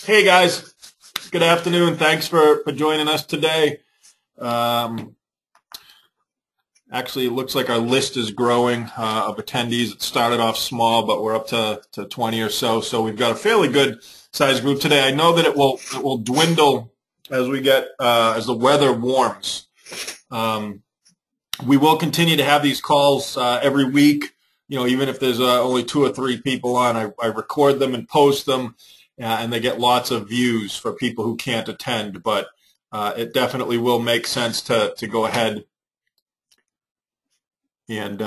Hey guys, good afternoon. Thanks for joining us today. Actually, it looks like our list is growing of attendees. It started off small, but we're up to 20 or so. So we've got a fairly good size group today. I know that it will dwindle as we get as the weather warms. We will continue to have these calls every week. You know, even if there's only 2 or 3 people on, I record them and post them, and they get lots of views for people who can't attend. But it definitely will make sense to go ahead and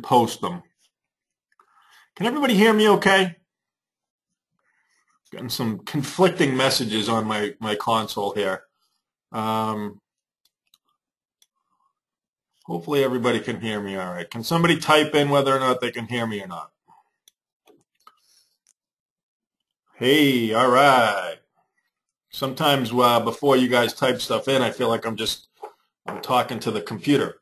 post them. Can everybody hear me okay? Getting some conflicting messages on my console here. Hopefully everybody can hear me all right. Can somebody type in whether or not they can hear me or not? Hey, all right. Sometimes before you guys type stuff in, I feel like I'm talking to the computer.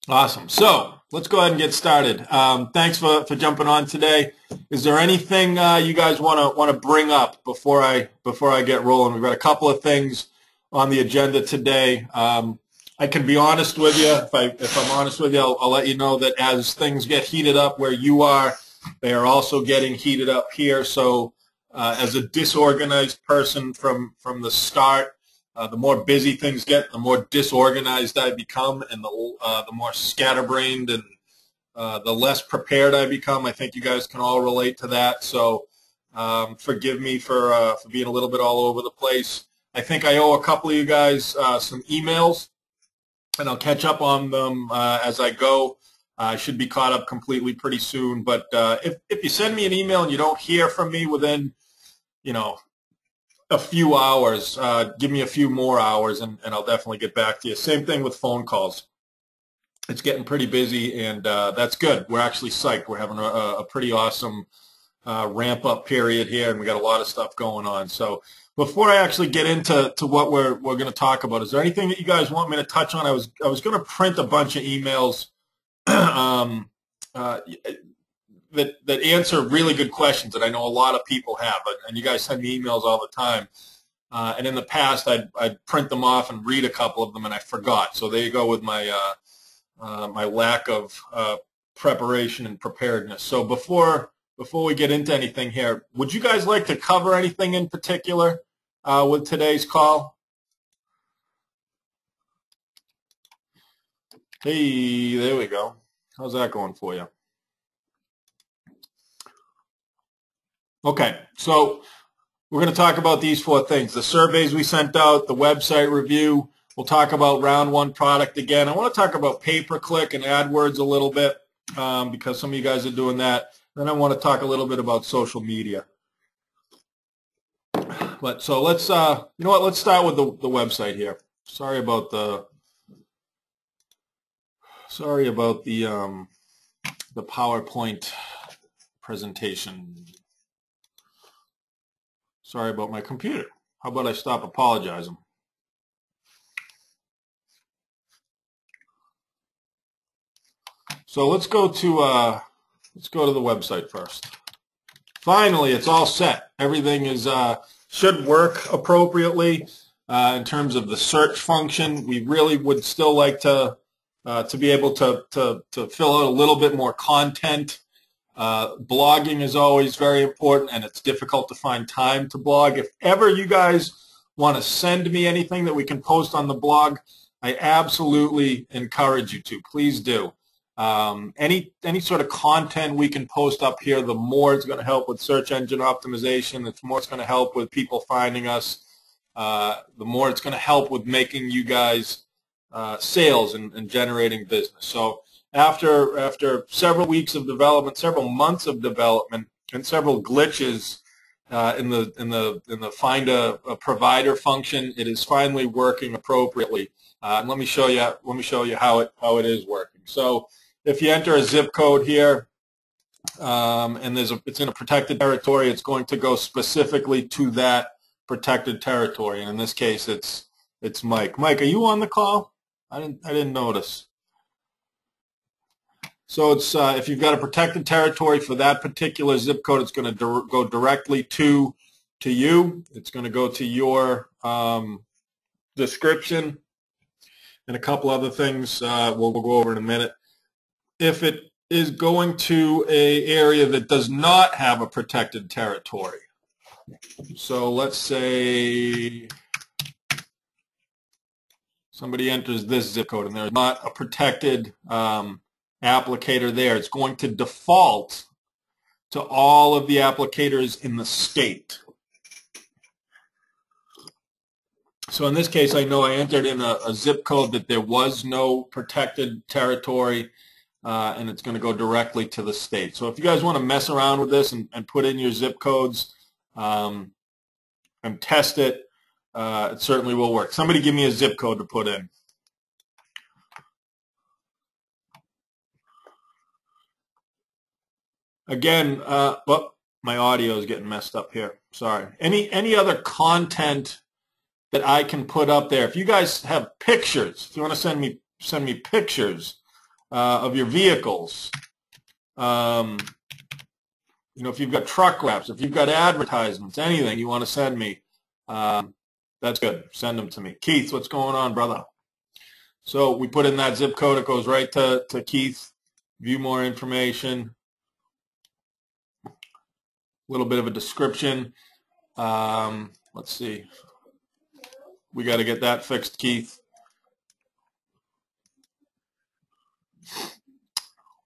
Awesome. So let's go ahead and get started. Thanks for jumping on today. Is there anything you guys want to bring up before I get rolling? We've got a couple of things on the agenda today. I can be honest with you. If I'm honest with you, I'll let you know that as things get heated up where you are, they are also getting heated up here. So as a disorganized person from the start, the more busy things get, the more disorganized I become, and the more scatterbrained and the less prepared I become. I think you guys can all relate to that. So forgive me for being a little bit all over the place. I think I owe a couple of you guys some emails, and I'll catch up on them as I go. I should be caught up completely pretty soon. But if you send me an email and you don't hear from me within, a few hours, give me a few more hours, and I'll definitely get back to you. Same thing with phone calls. It's getting pretty busy, and that's good. We're actually psyched. We're having a pretty awesome ramp-up period here, and we got a lot of stuff going on. So before I actually get into what we're going to talk about, is there anything that you guys want me to touch on? I was going to print a bunch of emails that answer really good questions that I know a lot of people have, and you guys send me emails all the time. And in the past, I'd print them off and read a couple of them, and I forgot. So there you go with my my lack of preparation and preparedness. So before we get into anything here, would you guys like to cover anything in particular with today's call? Hey, there we go. How's that going for you? Okay, so we're going to talk about these 4 things: the surveys we sent out, the website review. We'll talk about round 1 product again. I want to talk about pay-per-click and AdWords a little bit because some of you guys are doing that. Then I want to talk a little bit about social media. But so let's, you know what? Let's start with the website here. Sorry about the PowerPoint presentation. Sorry about my computer. How about I stop apologizing? So let's go to the website first. Finally, it's all set. Everything is should work appropriately in terms of the search function. We really would still like to be able to fill out a little bit more content. Blogging is always very important, and it's difficult to find time to blog. If ever you guys want to send me anything that we can post on the blog, I absolutely encourage you to. Please do. Any sort of content we can post up here, the more it's going to help with search engine optimization, the more it's going to help with people finding us, the more it's going to help with making you guys sales and generating business. So after several weeks of development, several months of development, and several glitches in the find a provider function, it is finally working appropriately. And let me show you how it is working. So if you enter a zip code here, and it's in a protected territory, it's going to go specifically to that protected territory. And in this case, it's Mike. Mike, are you on the call? I didn't notice. So it's if you've got a protected territory for that particular zip code, it's going to go directly to you. It's going to go to your description and a couple other things we'll go over in a minute. If it is going to an area that does not have a protected territory, so let's say somebody enters this zip code and there's not a protected applicator there, it's going to default to all of the applicators in the state. So in this case, I know I entered in a zip code that there was no protected territory, and it's going to go directly to the state. So if you guys want to mess around with this and put in your zip codes and test it, it certainly will work. Somebody give me a zip code to put in. Again, my audio is getting messed up here. Sorry. Any other content that I can put up there? If you guys have pictures, if you want to send me pictures of your vehicles, you know, if you've got truck wraps, if you've got advertisements, anything you want to send me, that's good. Send them to me. Keith, what's going on, brother? So we put in that zip code. It goes right to Keith. View more information. A little bit of a description. Let's see. We got to get that fixed, Keith.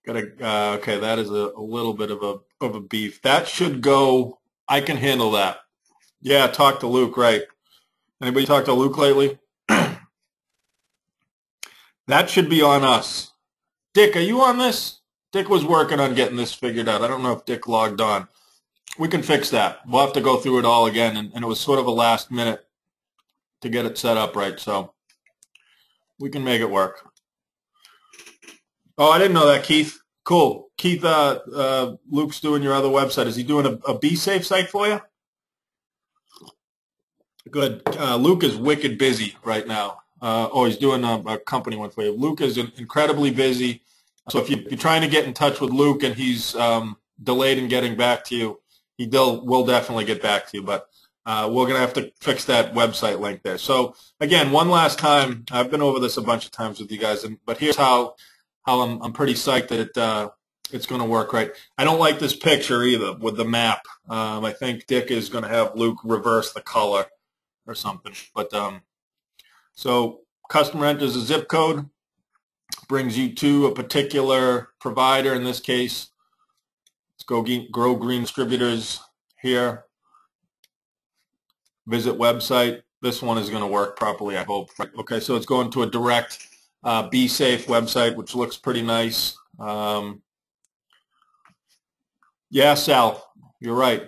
Okay, that is a little bit of a beef. That should go. I can handle that. Yeah, talk to Luke, right? Anybody talk to Luke lately? That should be on us. Dick, are you on this? Dick was working on getting this figured out. I don't know if Dick logged on. We can fix that. We'll have to go through it all again, and it was sort of a last minute to get it set up right, so we can make it work. Oh, I didn't know that, Keith. Cool. Keith, Luke's doing your other website. Is he doing a BeSafe site for you? Good. Luke is wicked busy right now. He's doing a company one for you. Luke is incredibly busy. So if you're trying to get in touch with Luke and he's delayed in getting back to you, he will definitely get back to you. But we're going to have to fix that website link there. So again, one last time, I've been over this a bunch of times with you guys, but here's how I'm pretty psyched that it's going to work right. I don't like this picture either with the map. I think Dick is going to have Luke reverse the color or something. But so customer enters a zip code, brings you to a particular provider. In this case, let's go Grow Green Distributors here. Visit website. This one is going to work properly, I hope. Okay, so it's going to a direct BeSafe website, which looks pretty nice. Yeah, Sal, you're right.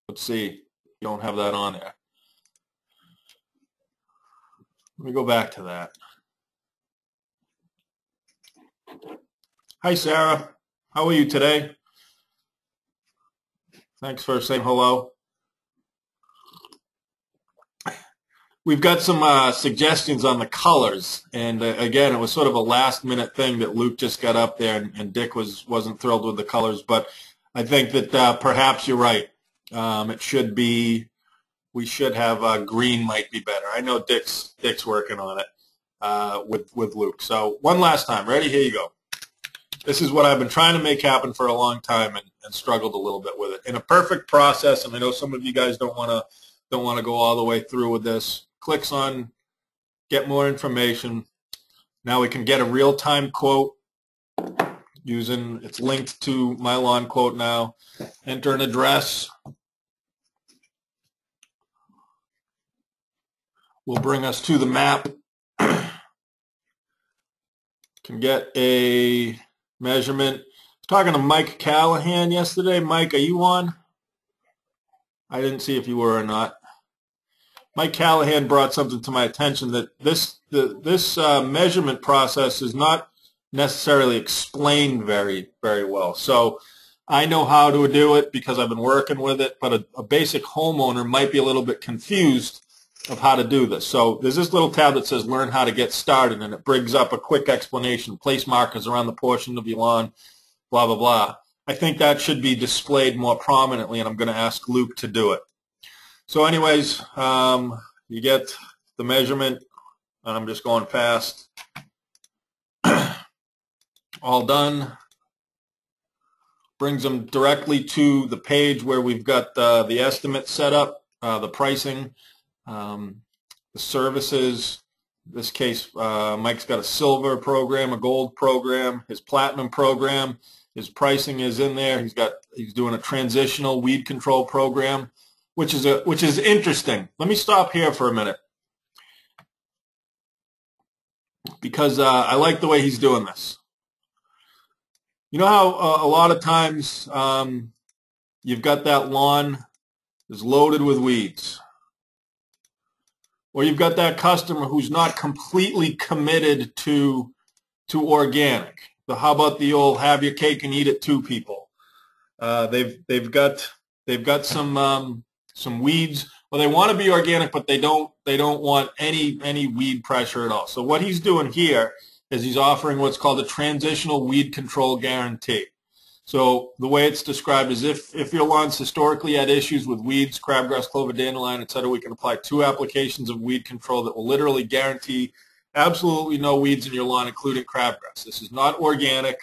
Let's see. You don't have that on there. Let me go back to that. Hi, Sarah. How are you today? Thanks for saying hello. We've got some suggestions on the colors, and again, it was sort of a last-minute thing that Luke just got up there, and Dick wasn't thrilled with the colors. But I think that perhaps you're right. It should be. We should have green might be better. I know Dick's working on it with Luke. So one last time. Ready? Here you go. This is what I've been trying to make happen for a long time and struggled a little bit with it. In a perfect process, and I know some of you guys don't want to go all the way through with this. Clicks on get more information. Now we can get a real-time quote using, it's linked to My Lawn Quote now. Enter an address. Will bring us to the map. Can get a measurement. I was talking to Mike Callahan yesterday. Mike, are you on? I didn't see if you were or not. Mike Callahan brought something to my attention that this measurement process is not necessarily explained very well. So I know how to do it because I've been working with it, but a basic homeowner might be a little bit confused of how to do this. So there's this little tab that says Learn How to Get Started, and it brings up a quick explanation. Place markers around the portion of your lawn, blah, blah, blah. I think that should be displayed more prominently, and I'm going to ask Luke to do it. So anyways, you get the measurement, and I'm just going fast. All done. Brings them directly to the page where we've got the estimate set up, the pricing, the services. In this case, Mike's got a silver program, a gold program, his platinum program. His pricing is in there. He's doing a transitional weed control program, which is interesting. Let me stop here for a minute because I like the way he's doing this. You know how a lot of times you've got that lawn is loaded with weeds, or you've got that customer who's not completely committed to organic. How about the old have your cake and eat it too people? They've got some weeds. Well, they want to be organic, but they don't want any weed pressure at all. So what he's doing here is he's offering what's called a transitional weed control guarantee. So the way it's described is if your lawn's historically had issues with weeds, crabgrass, clover, dandelion, etc., we can apply 2 applications of weed control that will literally guarantee absolutely no weeds in your lawn, including crabgrass. This is not organic,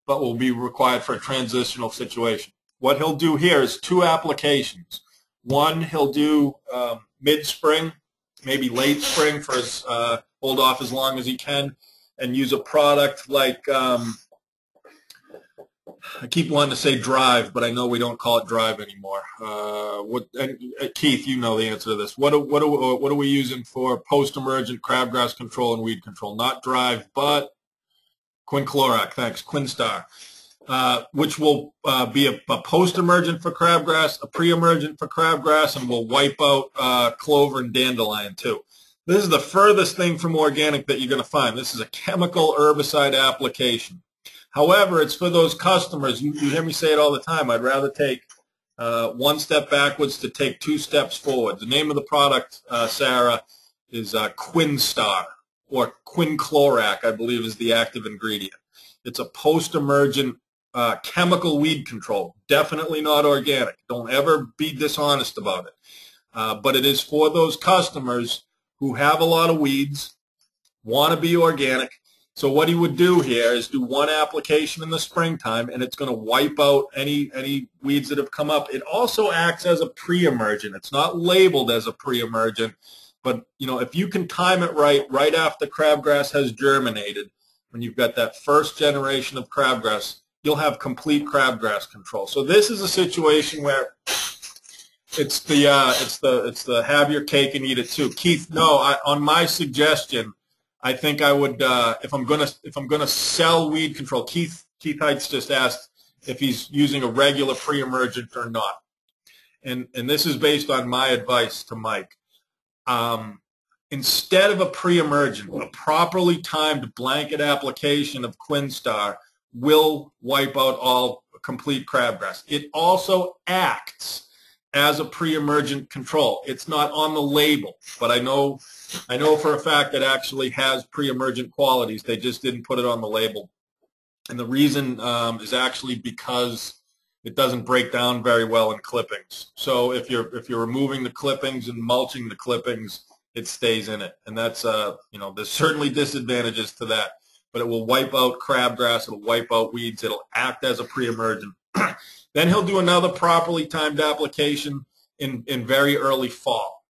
but will be required for a transitional situation. What he'll do here is 2 applications. One, he'll do mid-spring, maybe late spring for his hold off as long as he can, and use a product like, I keep wanting to say Drive, but I know we don't call it Drive anymore. Keith, you know the answer to this. What are we using for post-emergent crabgrass control and weed control? Not Drive, but Quinclorac, thanks, Quinstar, which will be a post-emergent for crabgrass, a pre-emergent for crabgrass, and will wipe out clover and dandelion too. This is the furthest thing from organic that you're going to find. This is a chemical herbicide application. However, it's for those customers. You hear me say it all the time. I'd rather take 1 step backwards to take 2 steps forward. The name of the product, Sarah, is Quinstar, or Quinclorac, I believe is the active ingredient. It's a post-emergent chemical weed control. Definitely not organic. Don't ever be dishonest about it. But it is for those customers who have a lot of weeds, want to be organic. So what he would do here is do 1 application in the springtime, and it's going to wipe out any weeds that have come up. It also acts as a pre-emergent. It's not labeled as a pre-emergent, but you know, if you can time it right after crabgrass has germinated, when you've got that first generation of crabgrass, you'll have complete crabgrass control. So this is a situation where it's the have your cake and eat it too. Keith, no, on my suggestion, I think I would if I'm gonna sell weed control. Keith Heitz just asked if he's using a regular pre-emergent or not, and this is based on my advice to Mike. Instead of a pre-emergent, a properly timed blanket application of Quinstar will wipe out all complete crabgrass. It also acts as a pre-emergent control. It's not on the label, but I know for a fact it actually has pre-emergent qualities. They just didn't put it on the label. And the reason is actually because it doesn't break down very well in clippings. So if you're removing the clippings and mulching the clippings, it stays in it. And that's you know, there's certainly disadvantages to that. But it will wipe out crabgrass, it'll wipe out weeds, it'll act as a pre-emergent. Then he'll do another properly timed application in very early fall.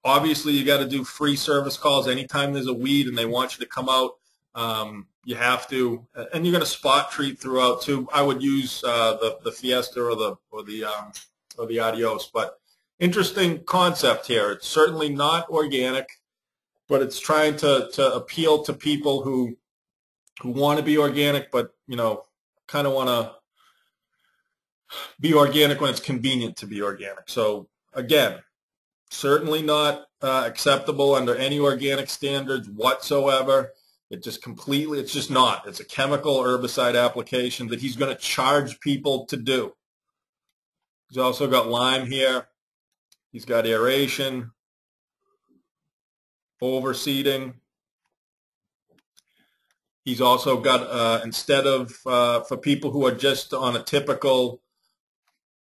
Obviously, you got to do free service calls anytime there's a weed and they want you to come out. You have to, and you're going to spot treat throughout too. I would use the Fiesta or the Adios. But interesting concept here. It's certainly not organic, but it's trying to appeal to people who want to be organic, but you know, kind of want to be organic when it's convenient to be organic. So again, certainly not acceptable under any organic standards whatsoever. It's just not. It's a chemical herbicide application that he's going to charge people to do. He's also got lime here. He's got aeration. overseeding. He's also got, instead of, for people who are just on a typical,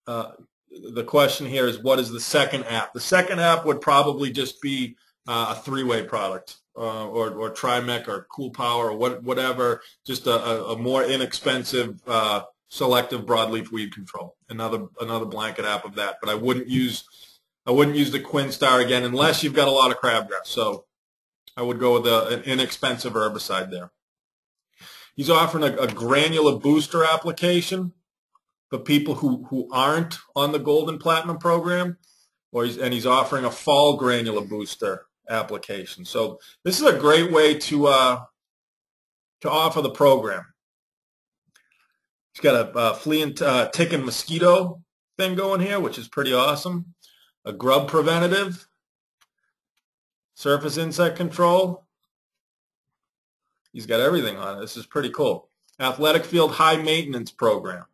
the question here is, what is the second app? The second app would probably just be a three-way product, or Trimec or Cool Power or whatever, just a more inexpensive selective broadleaf weed control. Another blanket app of that. But I wouldn't use the Quinstar again unless you've got a lot of crabgrass. So I would go with an inexpensive herbicide there. He's offering a granular booster application for people who aren't on the Gold and Platinum program, and he's offering a fall granular booster application. So this is a great way to offer the program. He's got a flea and tick and mosquito thing going here, which is pretty awesome. A grub preventative, surface insect control. He's got everything on it. This is pretty cool. Athletic field high maintenance program.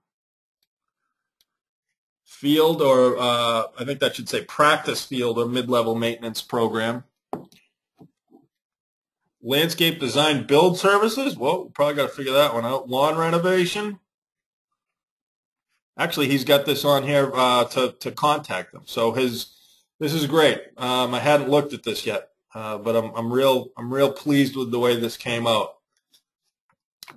Field, or I think that should say practice field or mid-level maintenance program. Landscape design build services. Well, probably got to figure that one out. Lawn renovation. Actually, he's got this on here to contact them. So this is great. I hadn't looked at this yet, but I'm real pleased with the way this came out.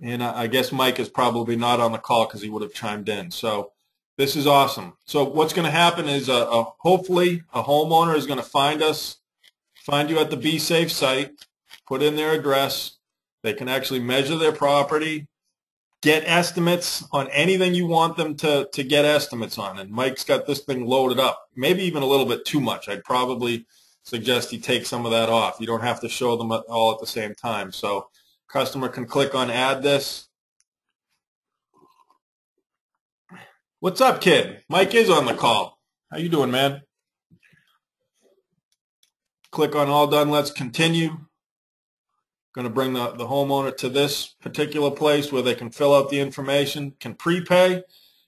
And I guess Mike is probably not on the call because he would have chimed in. So this is awesome. So what's going to happen is hopefully a homeowner is going to find you at the Be Safe site, put in their address. They can actually measure their property, get estimates on anything you want them to get estimates on. And Mike's got this thing loaded up, maybe even a little bit too much. I'd probably suggest he take some of that off. You don't have to show them all at the same time. So customer can click on add this. What's up, kid? Mike is on the call. How you doing, man? Click on all done. Let's continue. Going to bring the homeowner to this particular place where they can fill out the information, can prepay,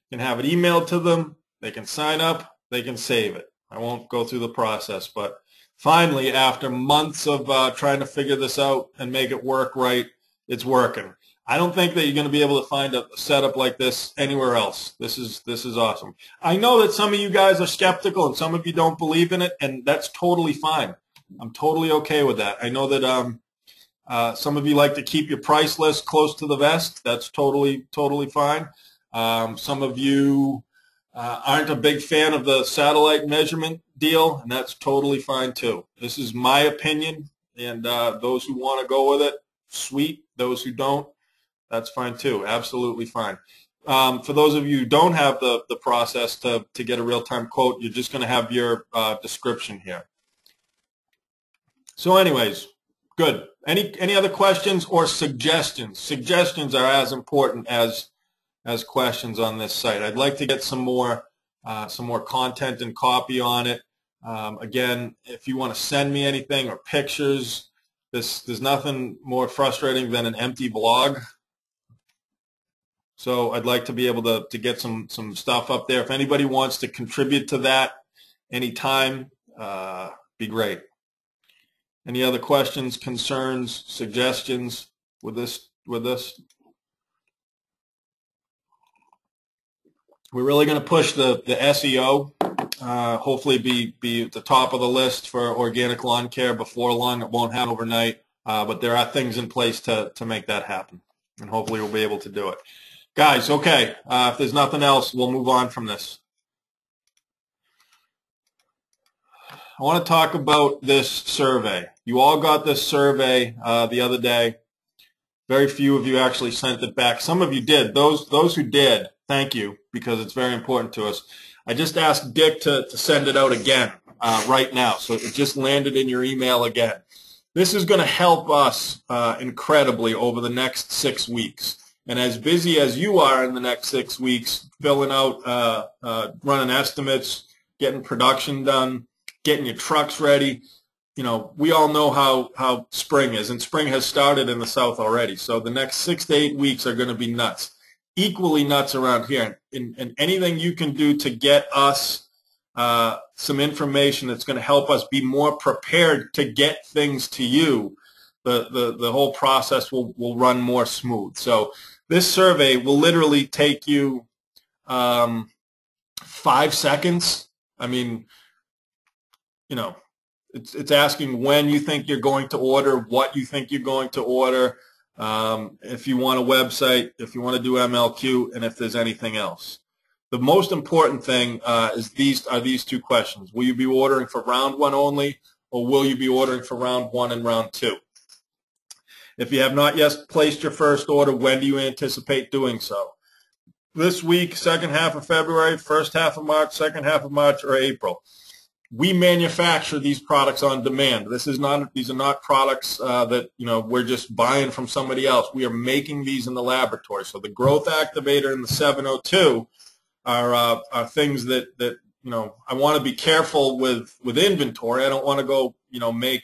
can have it emailed to them, they can sign up, they can save it. I won't go through the process, but finally, after months of trying to figure this out and make it work right, it's working. I don't think that you're going to be able to find a setup like this anywhere else. This is awesome. I know that some of you guys are skeptical and some of you don't believe in it, and that's totally fine. I'm totally okay with that. I know that some of you like to keep your price list close to the vest. That's totally fine. Some of you aren't a big fan of the satellite measurement deal, and that's totally fine too. This is my opinion, and those who want to go with it, sweet. Those who don't, that's fine too. Absolutely fine. For those of you who don't have the process to get a real-time quote, you're just going to have your description here. So anyways, good. Any other questions or suggestions? Suggestions are as important as questions on this site. I'd like to get some more content and copy on it. Again, if you want to send me anything or pictures, there's nothing more frustrating than an empty blog. So I'd like to be able to get some stuff up there. If anybody wants to contribute to that anytime, be great. Any other questions, concerns, suggestions with this? We're really going to push the SEO. Hopefully be at the top of the list for organic lawn care before long. It won't happen overnight, but there are things in place to make that happen, and hopefully we'll be able to do it. Guys, okay, if there's nothing else, we'll move on from this. I want to talk about this survey. You all got this survey the other day. Very few of you actually sent it back. Some of you did. Those who did, thank you, because it's very important to us. I just asked Dick to send it out again right now, so it just landed in your email again. This is going to help us incredibly over the next 6 weeks. And as busy as you are in the next 6 weeks, filling out, running estimates, getting production done, getting your trucks ready, you know, we all know how spring is, and spring has started in the South already. So the next 6 to 8 weeks are going to be nuts, equally nuts around here. And anything you can do to get us some information that's going to help us be more prepared to get things to you, the whole process will run more smooth. So this survey will literally take you 5 seconds. I mean, you know, it's asking when you think you're going to order, what you think you're going to order, if you want a website, if you want to do MLQ, and if there's anything else. The most important thing is these two questions. Will you be ordering for round one only, or will you be ordering for round one and round two? If you have not yet placed your first order, when do you anticipate doing so? This week, second half of February, first half of March, second half of March, or April? We manufacture these products on demand. These are not products that we're just buying from somebody else. We are making these in the laboratory. So the growth activator and the 702 are things that I want to be careful with inventory. I don't want to go make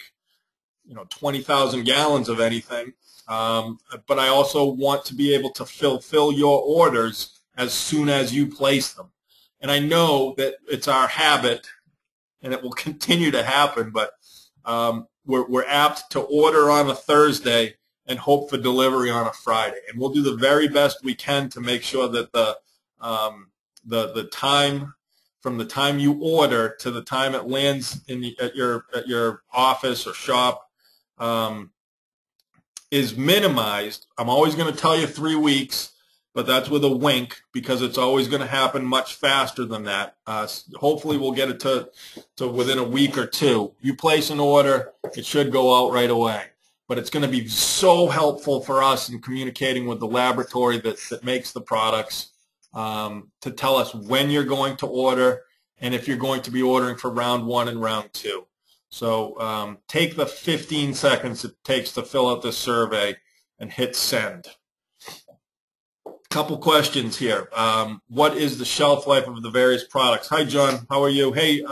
20,000 gallons of anything, but I also want to be able to fulfill your orders as soon as you place them. And I know that it's our habit, and it will continue to happen, but we're apt to order on a Thursday and hope for delivery on a Friday. And we'll do the very best we can to make sure that the time from the time you order to the time it lands at your office or shop is minimized. I'm always going to tell you 3 weeks, but that's with a wink, because it's always going to happen much faster than that. Hopefully we'll get it to within a week or two. You place an order, it should go out right away. But it's going to be so helpful for us in communicating with the laboratory that makes the products to tell us when you're going to order and if you're going to be ordering for round one and round two. So take the 15 seconds it takes to fill out this survey and hit send. Couple questions here. What is the shelf life of the various products? Hi, John. How are you? Hey,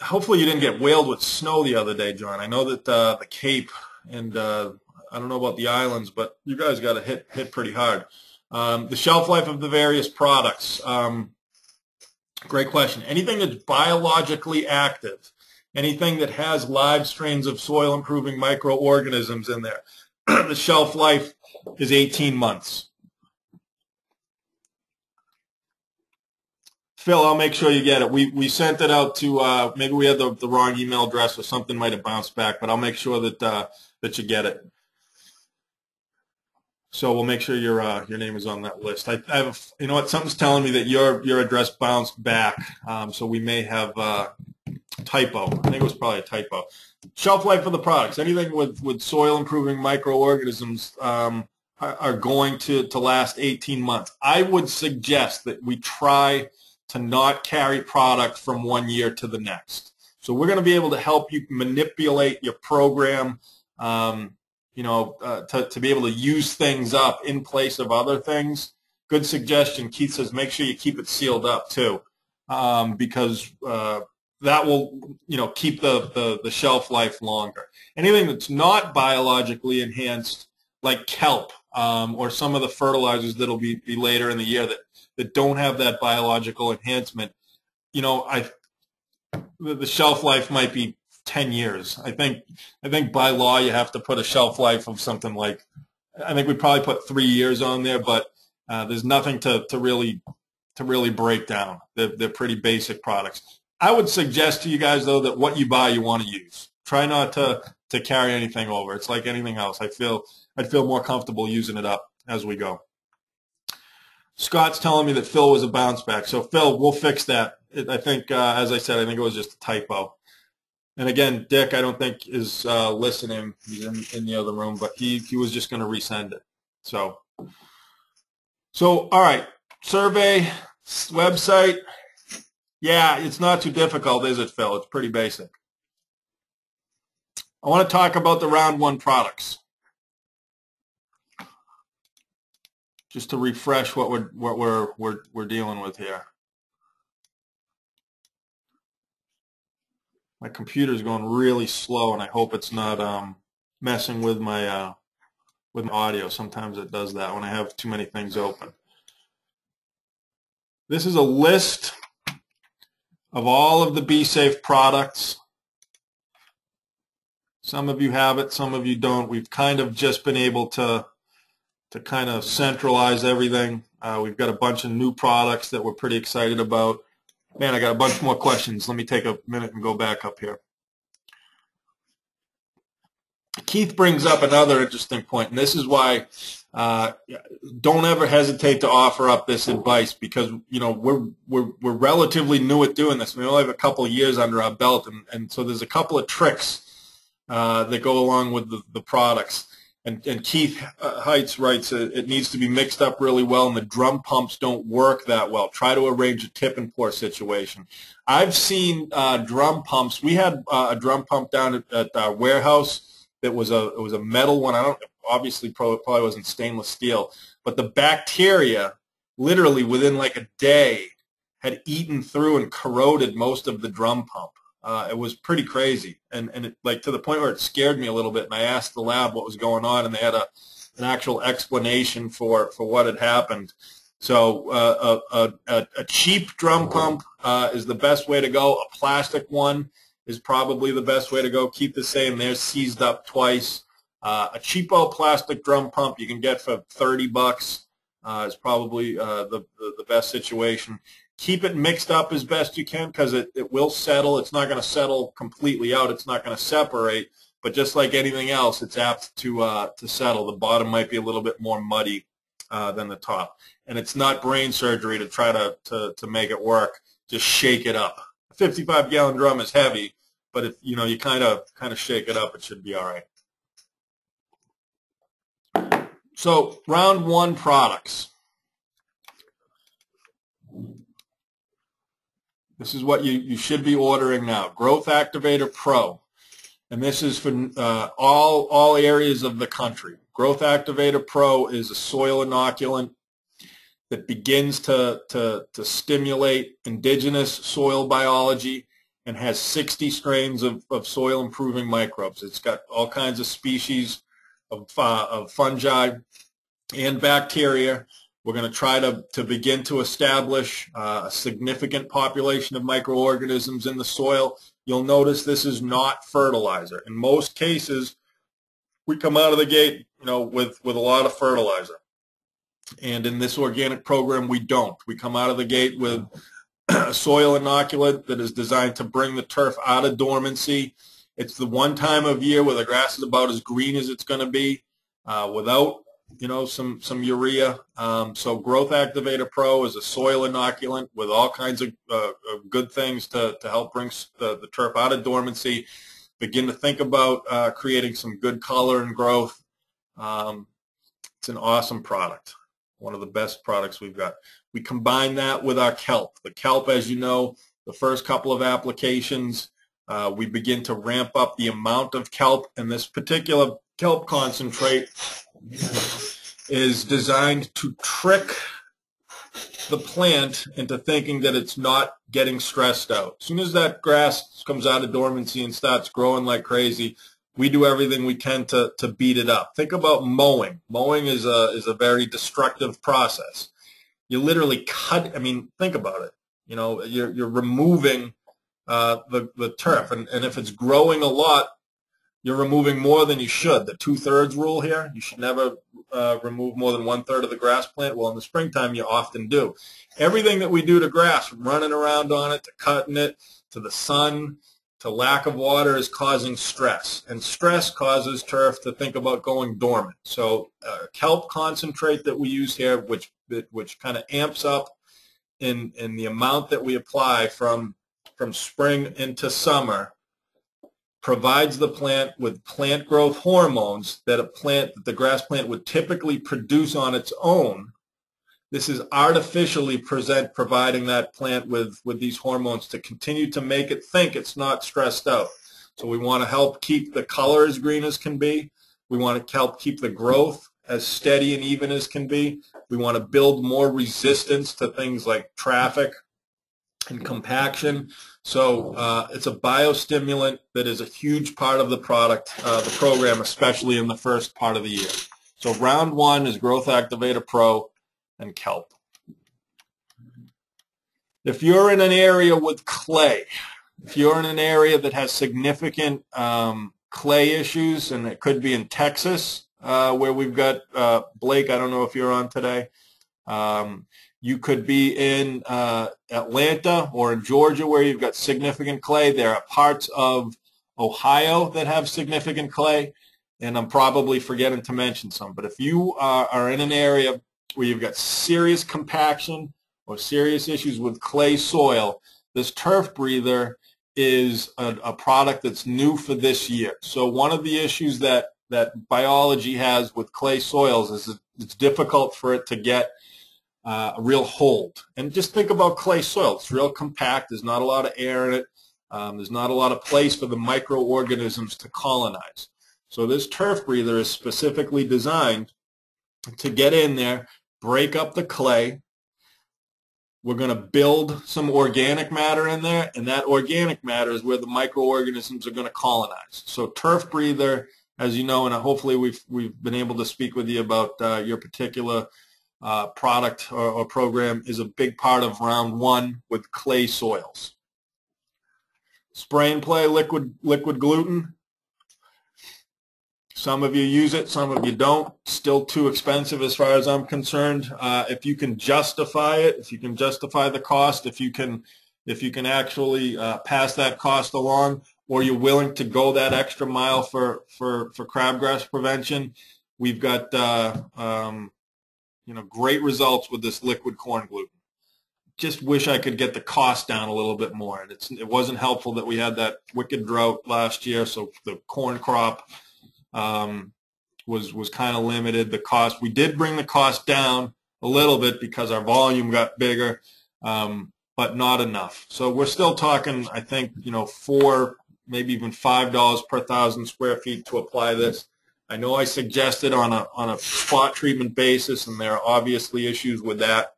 hopefully you didn't get whaled with snow the other day, John. I know that the Cape and I don't know about the islands, but you guys got to hit pretty hard. The shelf life of the various products. Great question. Anything that's biologically active, anything that has live strains of soil-improving microorganisms in there, the shelf life is 18 months. Phil, I'll make sure you get it. We sent it out to, maybe we had the wrong email address or something might have bounced back, but I'll make sure that you get it. So we'll make sure your name is on that list. I have, you know what, something's telling me that your address bounced back, so we may have typo. I think it was probably a typo. Shelf life of the products. Anything with soil improving microorganisms are going to last 18 months. I would suggest that we try to not carry product from 1 year to the next. So we're going to be able to help you manipulate your program, to be able to use things up in place of other things. Good suggestion. Keith says make sure you keep it sealed up too, because that will, keep the shelf life longer. Anything that's not biologically enhanced, like kelp or some of the fertilizers that'll be later in the year that don't have that biological enhancement, the shelf life might be 10 years. I think by law you have to put a shelf life of something like, I think we probably put 3 years on there, but there's nothing to really break down. They're pretty basic products. I would suggest to you guys, though, that what you buy you want to use. Try not to carry anything over. It's like anything else. I'd feel more comfortable using it up as we go. Scott's telling me that Phil was a bounce back. So, Phil, we'll fix that. I think, as I said, I think it was just a typo. And, again, Dick, I don't think is listening. He's in the other room, but he was just going to resend it. So, all right, survey, website. Yeah, it's not too difficult, is it, Phil? It's pretty basic. I want to talk about the round one products, just to refresh what we're dealing with here. My computer's going really slow, and I hope it's not messing with my audio. Sometimes it does that when I have too many things open. This is a list of all of the B-Safe products. Some of you have it, some of you don't. We've kind of just been able to kind of centralize everything. We've got a bunch of new products that we're pretty excited about. Man, I got a bunch more questions. Let me take a minute and go back up here. Keith brings up another interesting point, and this is why don't ever hesitate to offer up this advice, because we're relatively new at doing this. We only have a couple of years under our belt, and so there's a couple of tricks that go along with the products. And Keith Heitz writes, it needs to be mixed up really well, and the drum pumps don't work that well. Try to arrange a tip and pour situation. I've seen drum pumps. We had a drum pump down at our warehouse that was a metal one. Obviously probably wasn't stainless steel, but the bacteria literally within like a day had eaten through and corroded most of the drum pump. It was pretty crazy, and it, like, to the point where it scared me a little bit. And I asked the lab what was going on, and they had an actual explanation for what had happened. So a cheap drum pump is the best way to go. A plastic one is probably the best way to go. Keep the same. They're seized up twice. A cheapo plastic drum pump you can get for $30 is probably the best situation. Keep it mixed up as best you can, because it will settle. It's not going to settle completely out. It's not going to separate. But just like anything else, it's apt to settle. The bottom might be a little bit more muddy than the top. And it's not brain surgery to try to make it work. Just shake it up. A 55-gallon drum is heavy, but if you kind of shake it up, it should be all right. So round one products. This is what you should be ordering now. Growth Activator Pro. And this is for all areas of the country. Growth Activator Pro is a soil inoculant that begins to stimulate indigenous soil biology and has 60 strains of soil improving microbes. It's got all kinds of species of fungi and bacteria. We're going to try to begin to establish a significant population of microorganisms in the soil. You'll notice this is not fertilizer. In most cases, we come out of the gate, with a lot of fertilizer. And in this organic program, we don't. We come out of the gate with a soil inoculant that is designed to bring the turf out of dormancy. It's the one time of year where the grass is about as green as it's going to be without some urea. So Growth Activator Pro is a soil inoculant with all kinds of good things to help bring the turf out of dormancy. Begin to think about creating some good color and growth. It's an awesome product, one of the best products we've got. We combine that with our kelp. The kelp, as you know, the first couple of applications, we begin to ramp up the amount of kelp, and this particular kelp concentrate is designed to trick the plant into thinking that it's not getting stressed out. As soon as that grass comes out of dormancy and starts growing like crazy, we do everything we can to beat it up. Think about mowing. Mowing is a very destructive process. You literally cut. Think about it. You're removing the turf, and if it's growing a lot, you're removing more than you should. The 2/3 rule here, you should never remove more than 1/3 of the grass plant. Well, in the springtime, you often do. Everything that we do to grass, from running around on it, to cutting it, to the sun, to lack of water, is causing stress. And stress causes turf to think about going dormant. So kelp concentrate that we use here, which kind of amps up in the amount that we apply from spring into summer, provides the plant with plant growth hormones that the grass plant would typically produce on its own. This is artificially providing that plant with these hormones to continue to make it think it's not stressed out. So we want to help keep the color as green as can be. We want to help keep the growth as steady and even as can be. We want to build more resistance to things like traffic and compaction. So it's a biostimulant that is a huge part of the the program, especially in the first part of the year. So round one is Growth Activator Pro and kelp. If you're in an area with clay, if you're in an area that has significant clay issues, and it could be in Texas, where we've got Blake, I don't know if you're on today. You could be in Atlanta or in Georgia where you've got significant clay. There are parts of Ohio that have significant clay, and I'm probably forgetting to mention some. But if you are in an area where you've got serious compaction or serious issues with clay soil, this Turf Breather is a product that's new for this year. So one of the issues that biology has with clay soils is it's difficult for it to get a real hold. And just think about clay soil. It's real compact. There's not a lot of air in it. There's not a lot of place for the microorganisms to colonize. So this Turf Breather is specifically designed to get in there, break up the clay. We're going to build some organic matter in there, and that organic matter is where the microorganisms are going to colonize. So Turf Breather, as you know, and hopefully we've been able to speak with you about your particular product or program, is a big part of round one with clay soils. Spray and play liquid gluten. Some of you use it, some of you don't. Still too expensive as far as I'm concerned. If you can justify it, if you can justify the cost, if you can actually pass that cost along, or you're willing to go that extra mile for crabgrass prevention, we've got great results with this liquid corn gluten. Just wish I could get the cost down a little bit more. And it wasn't helpful that we had that wicked drought last year, so the corn crop was kind of limited. The cost, we did bring the cost down a little bit because our volume got bigger, but not enough. So we're still talking, I think, $4, maybe even $5 per 1,000 square feet to apply this. I know I suggested on a spot treatment basis, and there are obviously issues with that.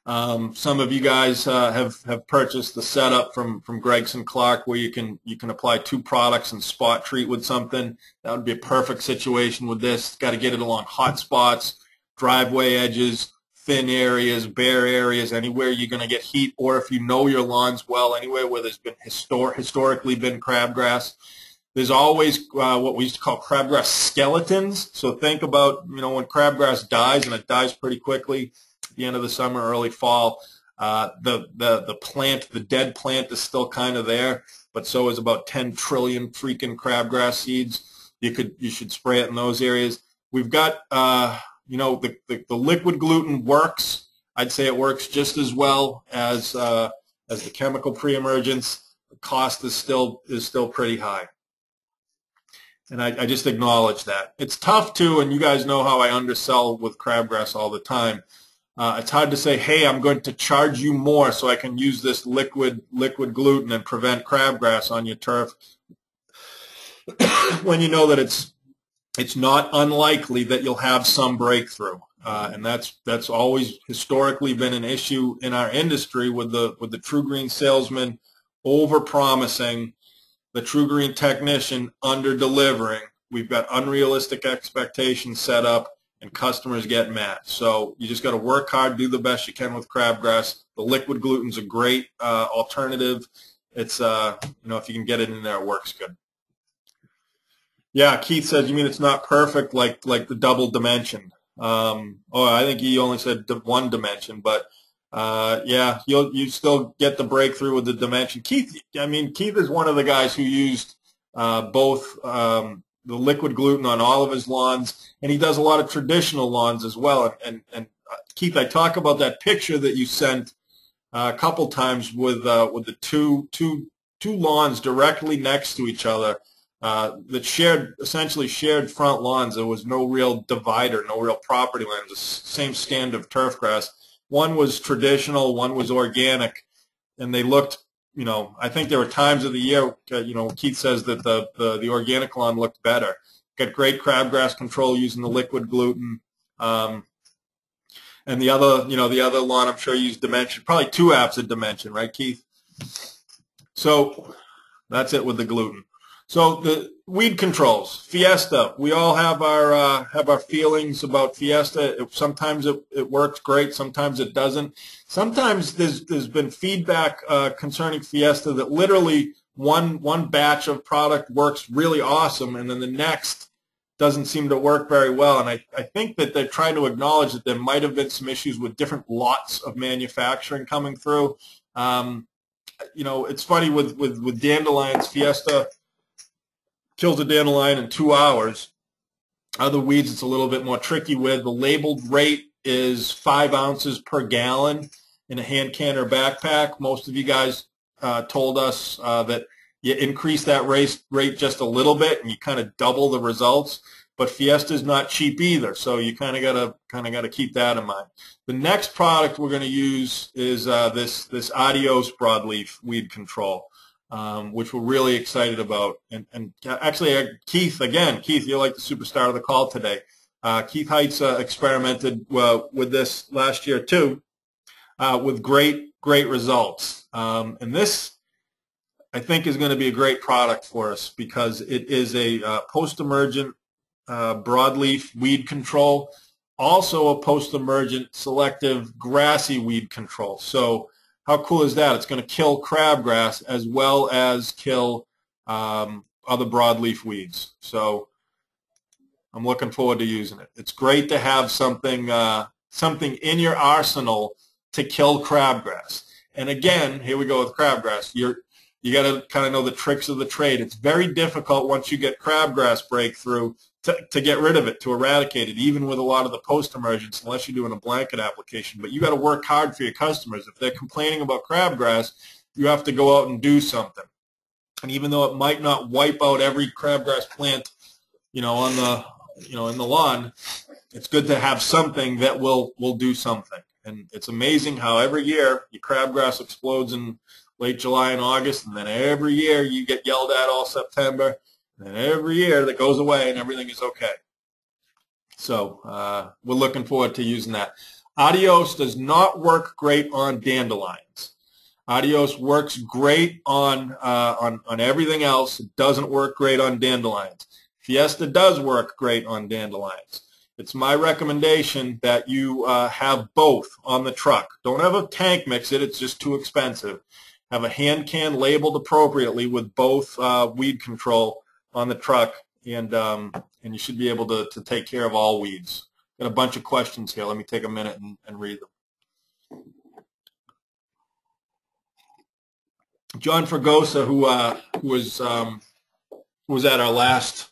Some of you guys have purchased the setup from Gregson Clark, where you can apply 2 products and spot treat with something. That would be a perfect situation with this. Got to get it along hot spots, driveway edges, thin areas, bare areas, anywhere you're going to get heat, or if you know your lawns well, anywhere where there's been historically been crabgrass. There's always what we used to call crabgrass skeletons. So think about when crabgrass dies, and it dies pretty quickly. The end of the summer, early fall, the plant, the dead plant, is still kind of there, but so is about 10 trillion freaking crabgrass seeds. You should spray it in those areas. We've got the liquid gluten works. I'd say it works just as well as the chemical pre-emergence. The cost is still pretty high, and I just acknowledge that. It's tough too, and you guys know how I undersell with crabgrass all the time. It's hard to say, hey, I'm going to charge you more so I can use this liquid gluten and prevent crabgrass on your turf, when you know that it's not unlikely that you'll have some breakthrough. And that's always historically been an issue in our industry with the TruGreen salesman over-promising, the TruGreen technician under-delivering. We've got unrealistic expectations set up, and customers get mad. So you just got to work hard, do the best you can with crabgrass. The liquid gluten's a great alternative. It's if you can get it in there, it works good. Yeah, Keith says, you mean it's not perfect like the double dimension? I think he only said 1 dimension, but yeah, you still get the breakthrough with the dimension. Keith is one of the guys who used both the liquid gluten on all of his lawns, and he does a lot of traditional lawns as well. And Keith, I talk about that picture that you sent a couple times with the two lawns directly next to each other that essentially shared front lawns. There was no real divider, no real property line. It was the same stand of turf grass. One was traditional, one was organic, and they looked. I think there were times of the year, Keith says that the organic lawn looked better. Got great crabgrass control using the liquid gluten. And the other lawn, I'm sure, used Dimension, probably 2 apps of Dimension, right, Keith? So that's it with the gluten. So the weed controls, Fiesta. We all have our feelings about Fiesta. Sometimes it works great, sometimes it doesn't. Sometimes there's been feedback concerning Fiesta that literally one batch of product works really awesome, and then the next doesn't seem to work very well. And I think that they're trying to acknowledge that there might have been some issues with different lots of manufacturing coming through. You know, it's funny with dandelions, Fiesta kills a dandelion in 2 hours. Other weeds it's a little bit more tricky with. The labeled rate is 5 ounces per gallon in a hand can or backpack. Most of you guys told us that you increase that rate just a little bit and you kind of double the results. But Fiesta is not cheap either, so you kind of gotta keep that in mind. The next product we're going to use is this Adios broadleaf weed control, which we're really excited about. And actually, Keith, you're like the superstar of the call today. Keith Heitz experimented with this last year too, with great results. And this, I think, is going to be a great product for us because it is a post-emergent broadleaf weed control, also a post-emergent selective grassy weed control. So how cool is that? It's going to kill crabgrass as well as kill other broadleaf weeds. So I'm looking forward to using it. It's great to have something in your arsenal to kill crabgrass. And again, here we go with crabgrass. You got to kind of know the tricks of the trade. It's very difficult once you get crabgrass breakthrough to get rid of it, to eradicate it, even with a lot of the post-emergence, unless you're doing a blanket application. But you got to work hard for your customers. If they're complaining about crabgrass, you have to go out and do something. And even though it might not wipe out every crabgrass plant, you know, on the, you know, in the lawn, it's good to have something that will do something. And it's amazing how every year your crabgrass explodes in late July and August, and then every year you get yelled at all September, and then every year that goes away and everything is okay. So we're looking forward to using that. Adios does not work great on dandelions. Adios works great on everything else. It doesn't work great on dandelions. Fiesta does work great on dandelions. It's my recommendation that you have both on the truck. Don't have a tank mix it. It's just too expensive. Have a hand can labeled appropriately with both weed control on the truck, and you should be able to take care of all weeds. Got a bunch of questions here. Let me take a minute and read them. John Fragosa, who was at our last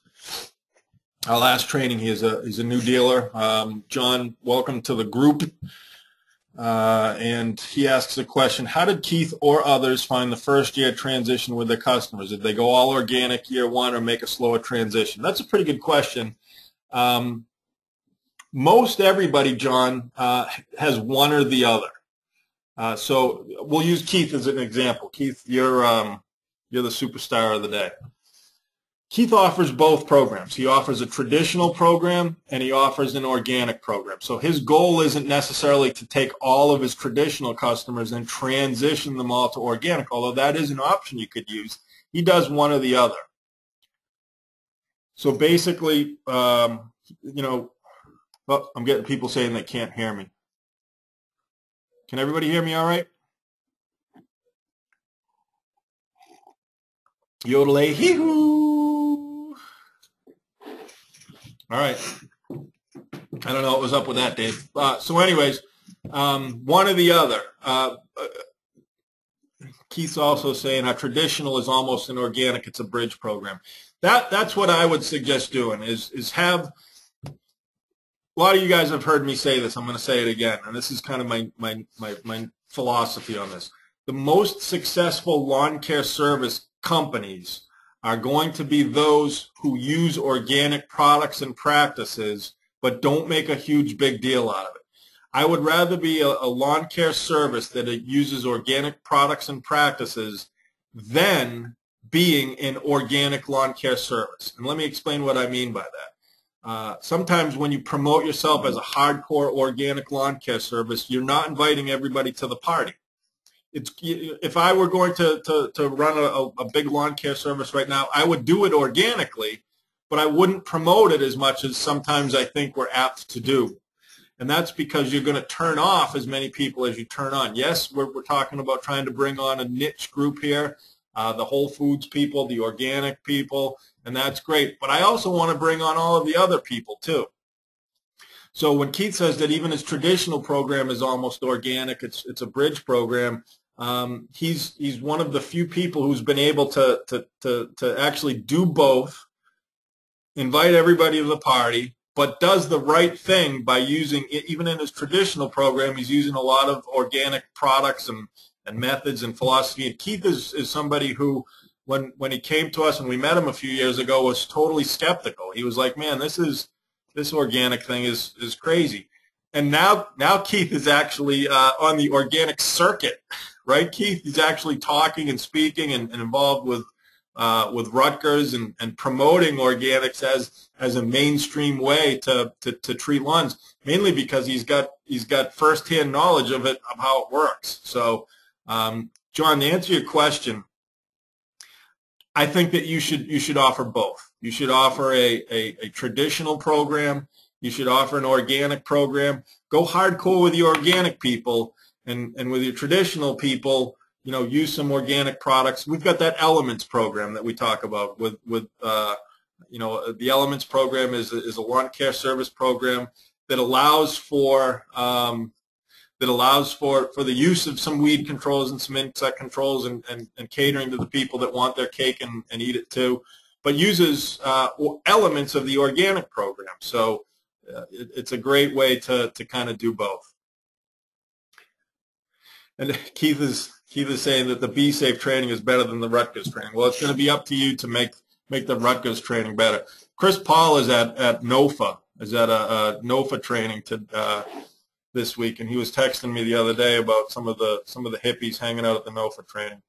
training, he's a new dealer. John, welcome to the group. And he asks a question: how did Keith or others find the first year transition with their customers? Did they go all organic year one or make a slower transition? That's a pretty good question. Most everybody, John, has one or the other. So we'll use Keith as an example. Keith, you're the superstar of the day. Keith offers both programs. He offers a traditional program and he offers an organic program. So his goal isn't necessarily to take all of his traditional customers and transition them all to organic, although that is an option you could use. He does one or the other. So basically, you know, oh, I'm getting people saying they can't hear me. Can everybody hear me all right? Yodel-a hee-hoo. All right. I don't know what was up with that, Dave. So anyways, one or the other. Keith's also saying our traditional is almost an organic. It's a bridge program. That's what I would suggest doing is have, a lot of you guys have heard me say this. I'm going to say it again, and this is kind of my philosophy on this. The most successful lawn care service companies are going to be those who use organic products and practices but don't make a huge big deal out of it. I would rather be a lawn care service that uses organic products and practices than being an organic lawn care service. And let me explain what I mean by that. Sometimes when you promote yourself as a hardcore organic lawn care service, you're not inviting everybody to the party. if I were going to run a big lawn care service right now, I would do it organically, but I wouldn't promote it as much as sometimes I think we're apt to do. And that's because you're going to turn off as many people as you turn on. Yes, we're talking about trying to bring on a niche group here, the Whole Foods people, the organic people, and that's great. But I also want to bring on all of the other people too. So when Keith says that even his traditional program is almost organic, it's a bridge program, he's one of the few people who's been able to actually do both, invite everybody to the party, but does the right thing by using, even in his traditional program, he's using a lot of organic products and methods and philosophy. And Keith is somebody who, when he came to us and we met him a few years ago, was totally skeptical. He was like, man, this organic thing is crazy. And now Keith is actually on the organic circuit, right, Keith? He's actually talking and speaking and involved with Rutgers and promoting organics as a mainstream way to treat lawns, mainly because he's got firsthand knowledge of it, of how it works. So, John, to answer your question, I think that you should offer both. You should offer a traditional program. You should offer an organic program. Go hardcore with your organic people, and with your traditional people, use some organic products. We've got that Elements program that we talk about with the Elements program is a lawn care service program that allows for the use of some weed controls and some insect controls and catering to the people that want their cake and eat it too, but uses elements of the organic program. So it's a great way to kind of do both. And Keith is saying that the Be Safe training is better than the Rutgers training. Well, it's going to be up to you to make the Rutgers training better. Chris Paul is at NOFA, is at a NOFA training this week, and he was texting me the other day about some of the hippies hanging out at the NOFA training.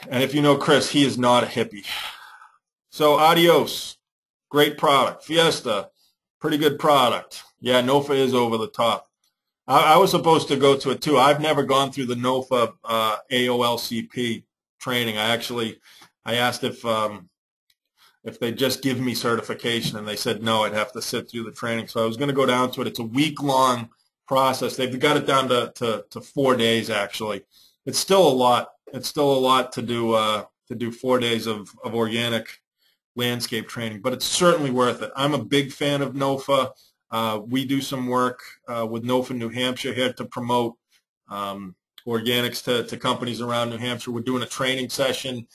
And if you know Chris, he is not a hippie. So Adios, great product. Fiesta, pretty good product. Yeah, NOFA is over the top. I was supposed to go to it too. I've never gone through the NOFA AOLCP training. I asked if they just give me certification, and they said no, I'd have to sit through the training. So I was going to go down to it. It's a week-long process. They've got it down to 4 days actually. It's still a lot. It's still a lot to do 4 days of organic landscape training, but it's certainly worth it. I'm a big fan of NOFA. We do some work with NOFA New Hampshire here to promote organics to companies around New Hampshire. We're doing a training session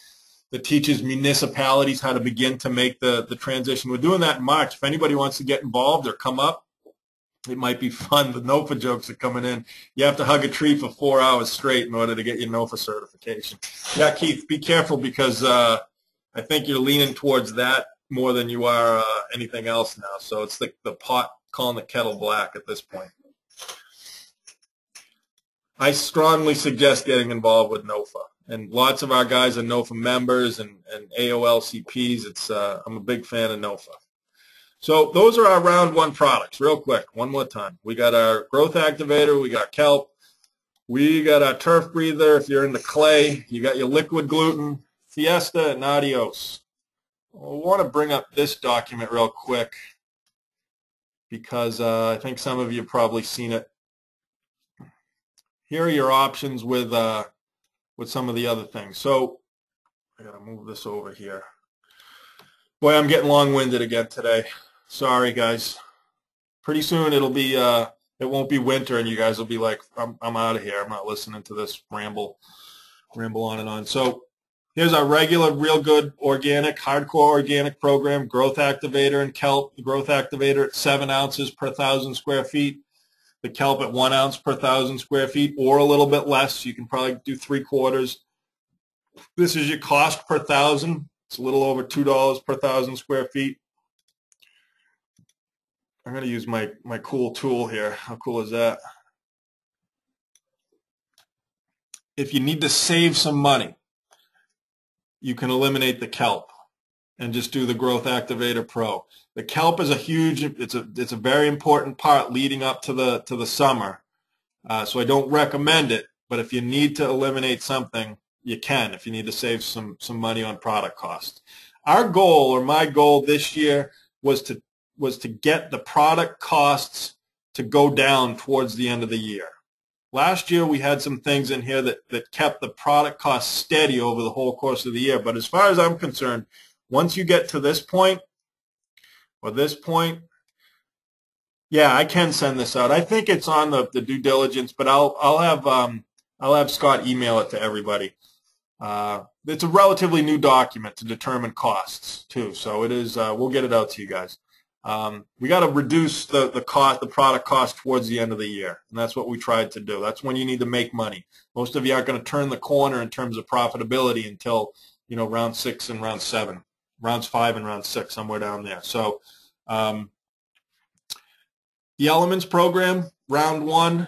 that teaches municipalities how to begin to make the transition. We're doing that in March. If anybody wants to get involved or come up, it might be fun. The NOFA jokes are coming in. You have to hug a tree for 4 hours straight in order to get your NOFA certification. Yeah, Keith, be careful because I think you're leaning towards that more than you are anything else now. So it's like the pot calling the kettle black at this point. I strongly suggest getting involved with NOFA. And lots of our guys are NOFA members and AOLCPs. I'm a big fan of NOFA. So those are our round one products. Real quick, one more time. We got our growth activator. We got kelp. We got our turf breather. If you're into clay, you got your liquid gluten, Fiesta, and Adios. I want to bring up this document real quick because I think some of you have probably seen it. Here are your options with some of the other things. So I got to move this over here. Boy, I'm getting long-winded again today. Sorry, guys. Pretty soon it'll be it won't be winter, and you guys will be like, I'm out of here. I'm not listening to this ramble on and on. So here's our regular, real good organic, hardcore organic program, growth activator and kelp. The growth activator at 7 ounces per 1,000 square feet. The kelp at 1 ounce per 1,000 square feet, or a little bit less. You can probably do 3/4. This is your cost per 1,000. It's a little over $2 per 1,000 square feet. I'm going to use my cool tool here. How cool is that? If you need to save some money, you can eliminate the kelp and just do the Growth Activator Pro. The kelp is a huge, it's a very important part leading up to the summer. So I don't recommend it, but if you need to eliminate something, you can, if you need to save some money on product cost. Our goal, or my goal this year, was to get the product costs to go down towards the end of the year. Last year we had some things in here that kept the product cost steady over the whole course of the year. But as far as I'm concerned, once you get to this point, or this point, yeah, I can send this out. I think it's on the due diligence, but I'll have Scott email it to everybody. It's a relatively new document to determine costs too, so it is. We'll get it out to you guys. We got to reduce the product cost towards the end of the year, and that's what we tried to do. That's when you need to make money. Most of you aren't going to turn the corner in terms of profitability until round 6 and round 7, rounds 5 and round 6, somewhere down there. So the Elements program, round 1,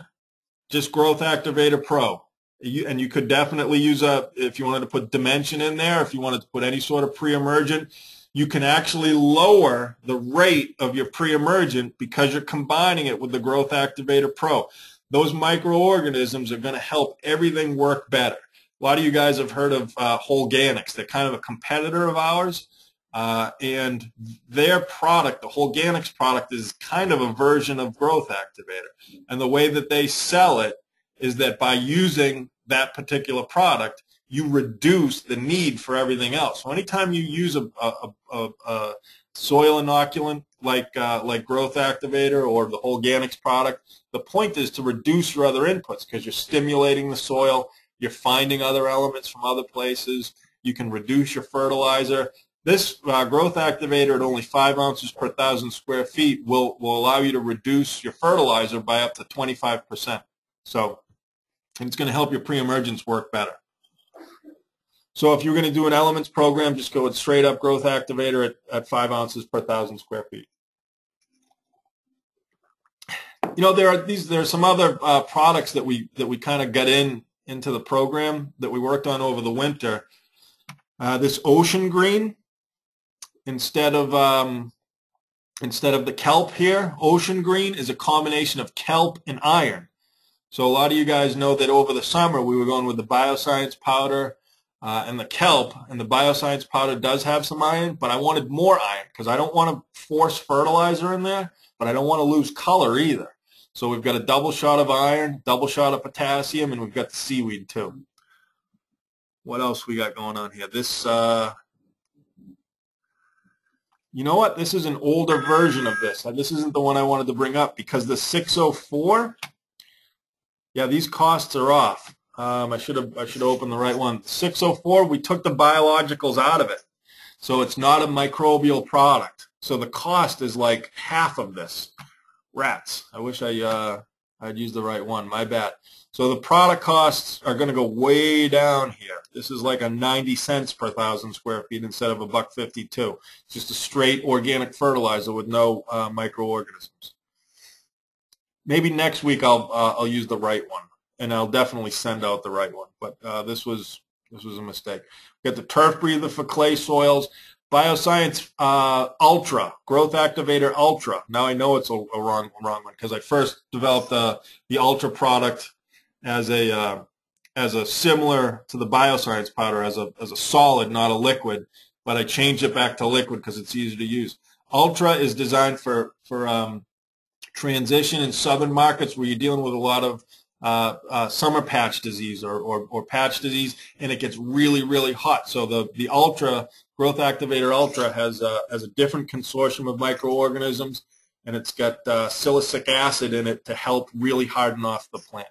just Growth Activator Pro. And you could definitely use if you wanted to put dimension in there, if you wanted to put any sort of pre-emergent, you can actually lower the rate of your pre-emergent because you're combining it with the Growth Activator Pro. Those microorganisms are going to help everything work better. A lot of you guys have heard of Wholeganics. They're kind of a competitor of ours. And their product, the Wholeganics product, is kind of a version of Growth Activator. And the way that they sell it is that by using that particular product, you reduce the need for everything else. So anytime you use a soil inoculant like Growth Activator or the Wholeganics product, the point is to reduce your other inputs because you're stimulating the soil, you're finding other elements from other places, you can reduce your fertilizer. This Growth Activator at only 5 ounces per 1,000 square feet will allow you to reduce your fertilizer by up to 25%. So it's going to help your pre-emergence work better. So if you're going to do an Elements program, just go with straight up Growth Activator at 5 ounces per 1,000 square feet. There are some other products that we kind of got into the program that we worked on over the winter. This Ocean Green, instead of the kelp here, Ocean Green is a combination of kelp and iron. So a lot of you guys know that over the summer we were going with the Bioscience powder and the kelp, and the Bioscience powder does have some iron, but I wanted more iron because I don't want to force fertilizer in there, but I don't want to lose color either. So we've got a double shot of iron, double shot of potassium, and we've got the seaweed too. What else we got going on here? This, you know what? This is an older version of this. This isn't the one I wanted to bring up because the 604, yeah, these costs are off. I should have opened the right one. 604, we took the biologicals out of it. So it's not a microbial product. So the cost is like half of this. Rats. I wish I'd used the right one. My bad. So the product costs are going to go way down here. This is like a 90 cents per 1,000 square feet instead of a $1.52. It's just a straight organic fertilizer with no microorganisms. Maybe next week I'll use the right one, and I'll definitely send out the right one. But this was a mistake. We got the Turf Breather for clay soils. Bioscience Ultra, Growth Activator Ultra. Now I know it's a wrong one because I first developed the Ultra product as a similar to the Bioscience powder as a solid, not a liquid, but I changed it back to liquid because it's easier to use. Ultra is designed for transition in southern markets where you're dealing with a lot of summer patch disease or patch disease, and it gets really, really hot. So the Ultra, Growth Activator Ultra, has a different consortium of microorganisms, and it's got silicic acid in it to help really harden off the plant.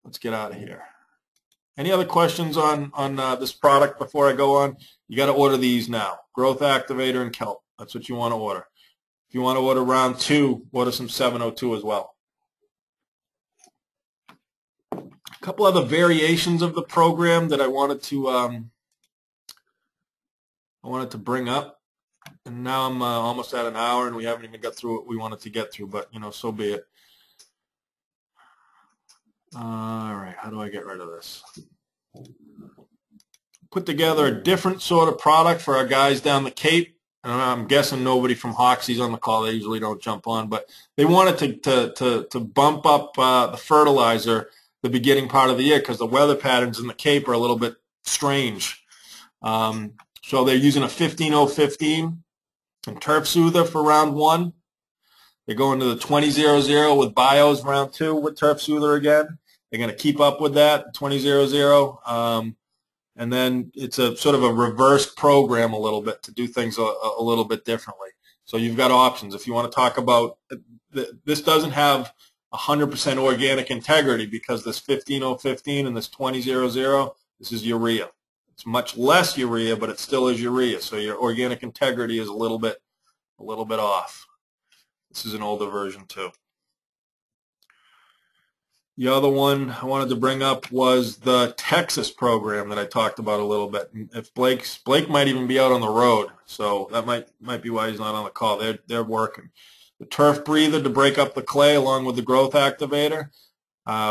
Let's get out of here. Any other questions on this product before I go on? You got to order these now. Growth Activator and kelp. That's what you want to order. If you want to order round 2, order some 702 as well. A couple other variations of the program that I wanted to bring up, and now I'm almost at an hour, and we haven't even got through what we wanted to get through. But so be it. All right, how do I get rid of this? Put together a different sort of product for our guys down the Cape. and I'm guessing nobody from Hoxie's on the call. They usually don't jump on, but they wanted to bump up the fertilizer the beginning part of the year because the weather patterns in the Cape are a little bit strange. So they're using a 15-0-15 and Turf Soother for round 1. They're going to the 20-0-0 with Bios round 2 with Turf Soother again. They're going to keep up with that 20-0-0. And then it's a sort of a reversed program a little bit to do things a little bit differently. So you've got options. If you want to talk about, this doesn't have 100% organic integrity because this 15-0-15 and this 20-0-0, this is urea. It's much less urea, but it still is urea. So your organic integrity is a little bit off. This is an older version too. The other one I wanted to bring up was the Texas program that I talked about a little bit. And if Blake might even be out on the road, so that might be why he's not on the call. They're working. The Turf Breather to break up the clay along with the growth activator.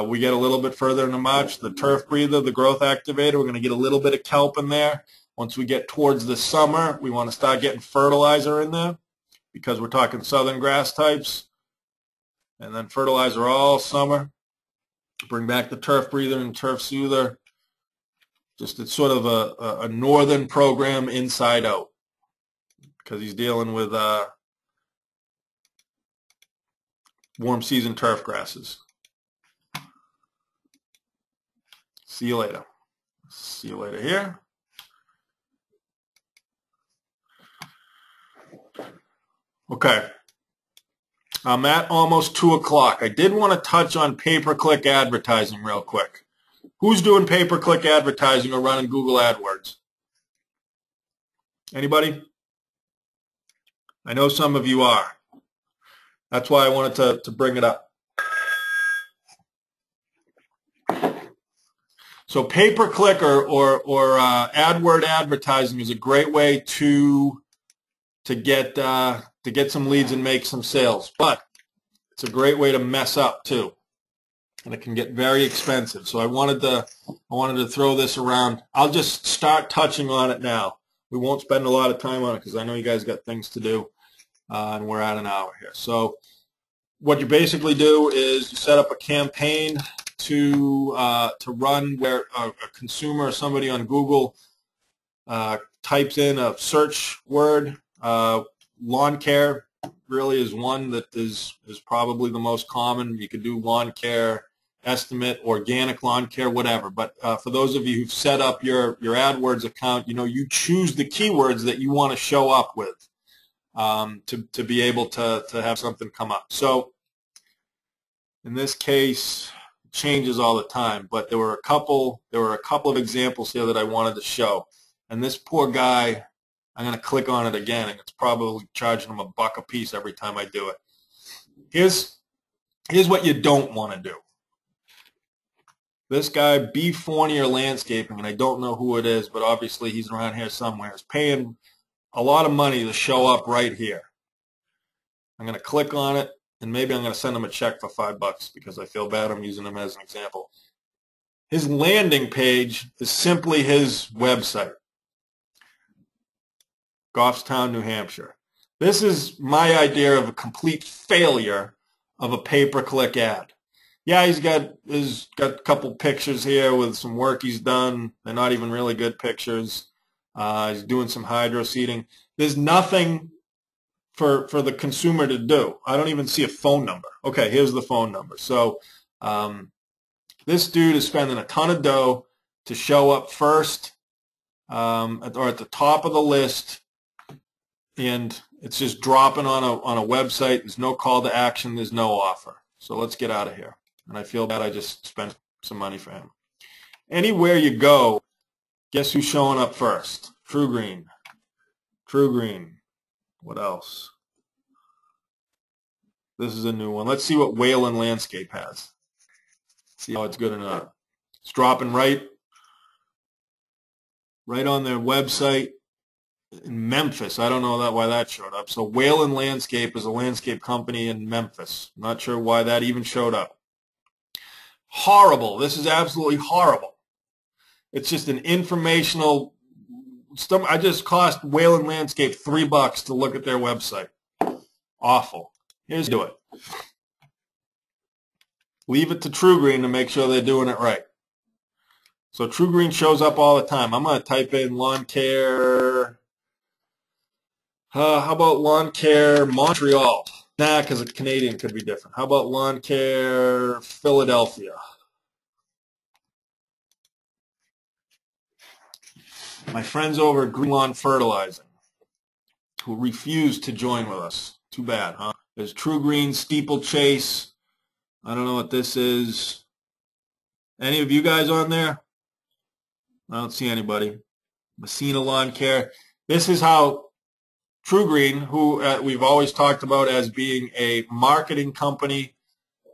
We get a little bit further into March. The Turf Breather, the growth activator, we're going to get a little bit of kelp in there. Once we get towards the summer, we want to start getting fertilizer in there because we're talking southern grass types. And then fertilizer all summer. Bring back the Turf Breather and Turf Soother. Just it's sort of a northern program inside out because he's dealing with warm season turf grasses. See you later. See you later here. Okay. I'm at almost 2 o'clock. I did want to touch on pay-per-click advertising real quick. Who's doing pay-per-click advertising or running Google AdWords? Anybody? I know some of you are. That's why I wanted to bring it up. So pay-per-click or AdWord advertising is a great way to get some leads and make some sales, but it's a great way to mess up too, and it can get very expensive. So I wanted to throw this around. I'll just start touching on it now. We won't spend a lot of time on it because I know you guys got things to do, and we're at an hour here. So what you basically do is you set up a campaign to run where a consumer or somebody on Google types in a search word. Lawn care really is one that is probably the most common. You could do lawn care estimate, organic lawn care, whatever. But for those of you who've set up your AdWords account, you choose the keywords that you want to show up with to be able to have something come up. So in this case, it changes all the time. But there were a couple of examples here that I wanted to show. And this poor guy, I'm going to click on it again, and it's probably charging them $1 a piece every time I do it. Here's what you don't want to do. This guy, B. Fournier Landscaping, and I don't know who it is, but obviously he's around here somewhere, is paying a lot of money to show up right here. I'm going to click on it, and maybe I'm going to send him a check for $5 because I feel bad I'm using him as an example. His landing page is simply his website. Goffstown, New Hampshire. This is my idea of a complete failure of a pay-per-click ad. Yeah, he's got a couple pictures here with some work he's done. They're not even really good pictures. He's doing some hydro seeding. There's nothing for the consumer to do. I don't even see a phone number. Okay, here's the phone number. So this dude is spending a ton of dough to show up first or at the top of the list. And it's just dropping on a website. There's no call to action. There's no offer. So let's get out of here. And I feel bad I just spent some money for him. Anywhere you go, guess who's showing up first? True Green. True Green. What else? This is a new one. Let's see what Whalen Landscape has. See how it's good or not. It's dropping right on their website. In Memphis. I don't know why that showed up. So Whalen Landscape is a landscape company in Memphis. I'm not sure why that even showed up. Horrible. This is absolutely horrible. It's just an informational I just cost Whalen Landscape $3 to look at their website. Awful. Here's do it. Leave it to TruGreen to make sure they're doing it right. So TruGreen shows up all the time. I'm going to type in lawn care. How about lawn care Montreal? Nah, because a Canadian could be different. How about lawn care Philadelphia? My friends over at Green Lawn Fertilizing, who refused to join with us. Too bad, huh? There's TruGreen, Steeplechase. I don't know what this is. Any of you guys on there? I don't see anybody. Messina Lawn Care. This is how TruGreen, who we've always talked about as being a marketing company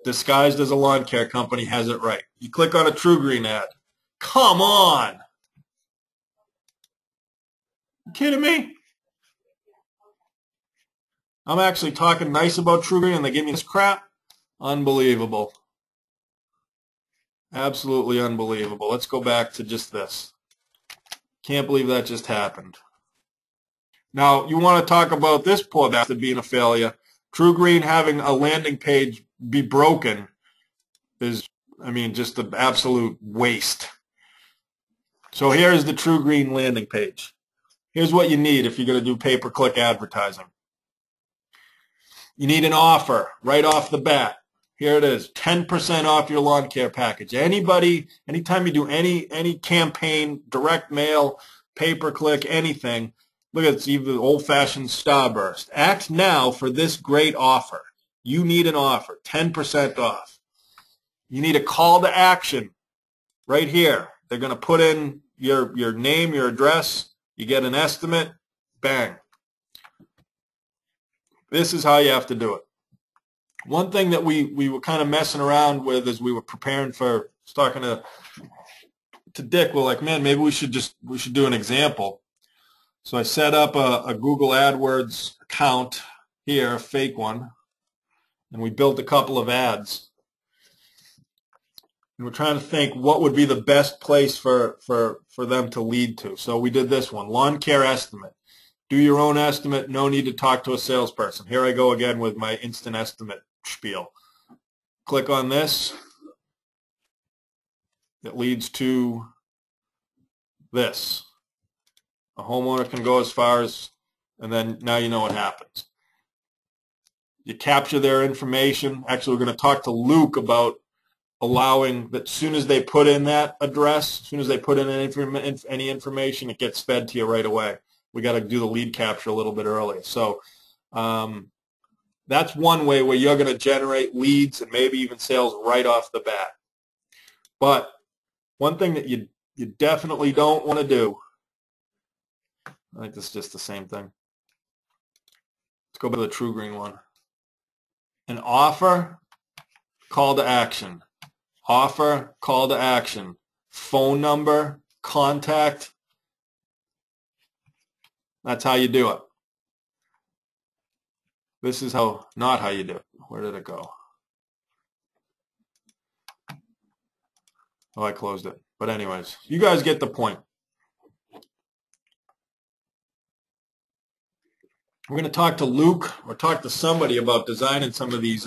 disguised as a lawn care company, has it right. You click on a TruGreen ad. Come on! You kidding me? I'm actually talking nice about TruGreen and they give me this crap? Unbelievable. Absolutely unbelievable. Let's go back to just this. Can't believe that just happened. Now, you want to talk about this poor bastard being a failure. TruGreen having a landing page be broken is, I mean, just an absolute waste. So here's the TruGreen landing page. Here's what you need if you're going to do pay-per-click advertising. You need an offer right off the bat. Here it is, 10% off your lawn care package. Anybody, anytime you do any campaign, direct mail, pay-per-click, anything, look at it's even old-fashioned starburst. Act now for this great offer. You need an offer, 10% off. You need a call to action right here. They're going to put in your name, your address. You get an estimate. Bang. This is how you have to do it. One thing that we were kind of messing around with as we were preparing for talking to Dick, we're like, man, maybe we should do an example. So I set up a Google AdWords account here, a fake one, and we built a couple of ads. And we're trying to think what would be the best place for them to lead to. So we did this one, lawn care estimate. Do your own estimate, no need to talk to a salesperson. Here I go again with my instant estimate spiel. Click on this. It leads to this. A homeowner can go as far as, and then now you know what happens. You capture their information. Actually, we're going to talk to Luke about allowing that as soon as they put in that address, as soon as they put in any information, it gets fed to you right away. We got to do the lead capture a little bit earlier. So that's one way where you're going to generate leads and maybe even sales right off the bat. But one thing that you definitely don't want to do, I think this is just the same thing. Let's go back to the TruGreen one. An offer, call to action. Offer, call to action. Phone number, contact. That's how you do it. This is not how you do it. Where did it go? Oh, I closed it. But anyways, you guys get the point. We're going to talk to Luke or talk to somebody about designing some of these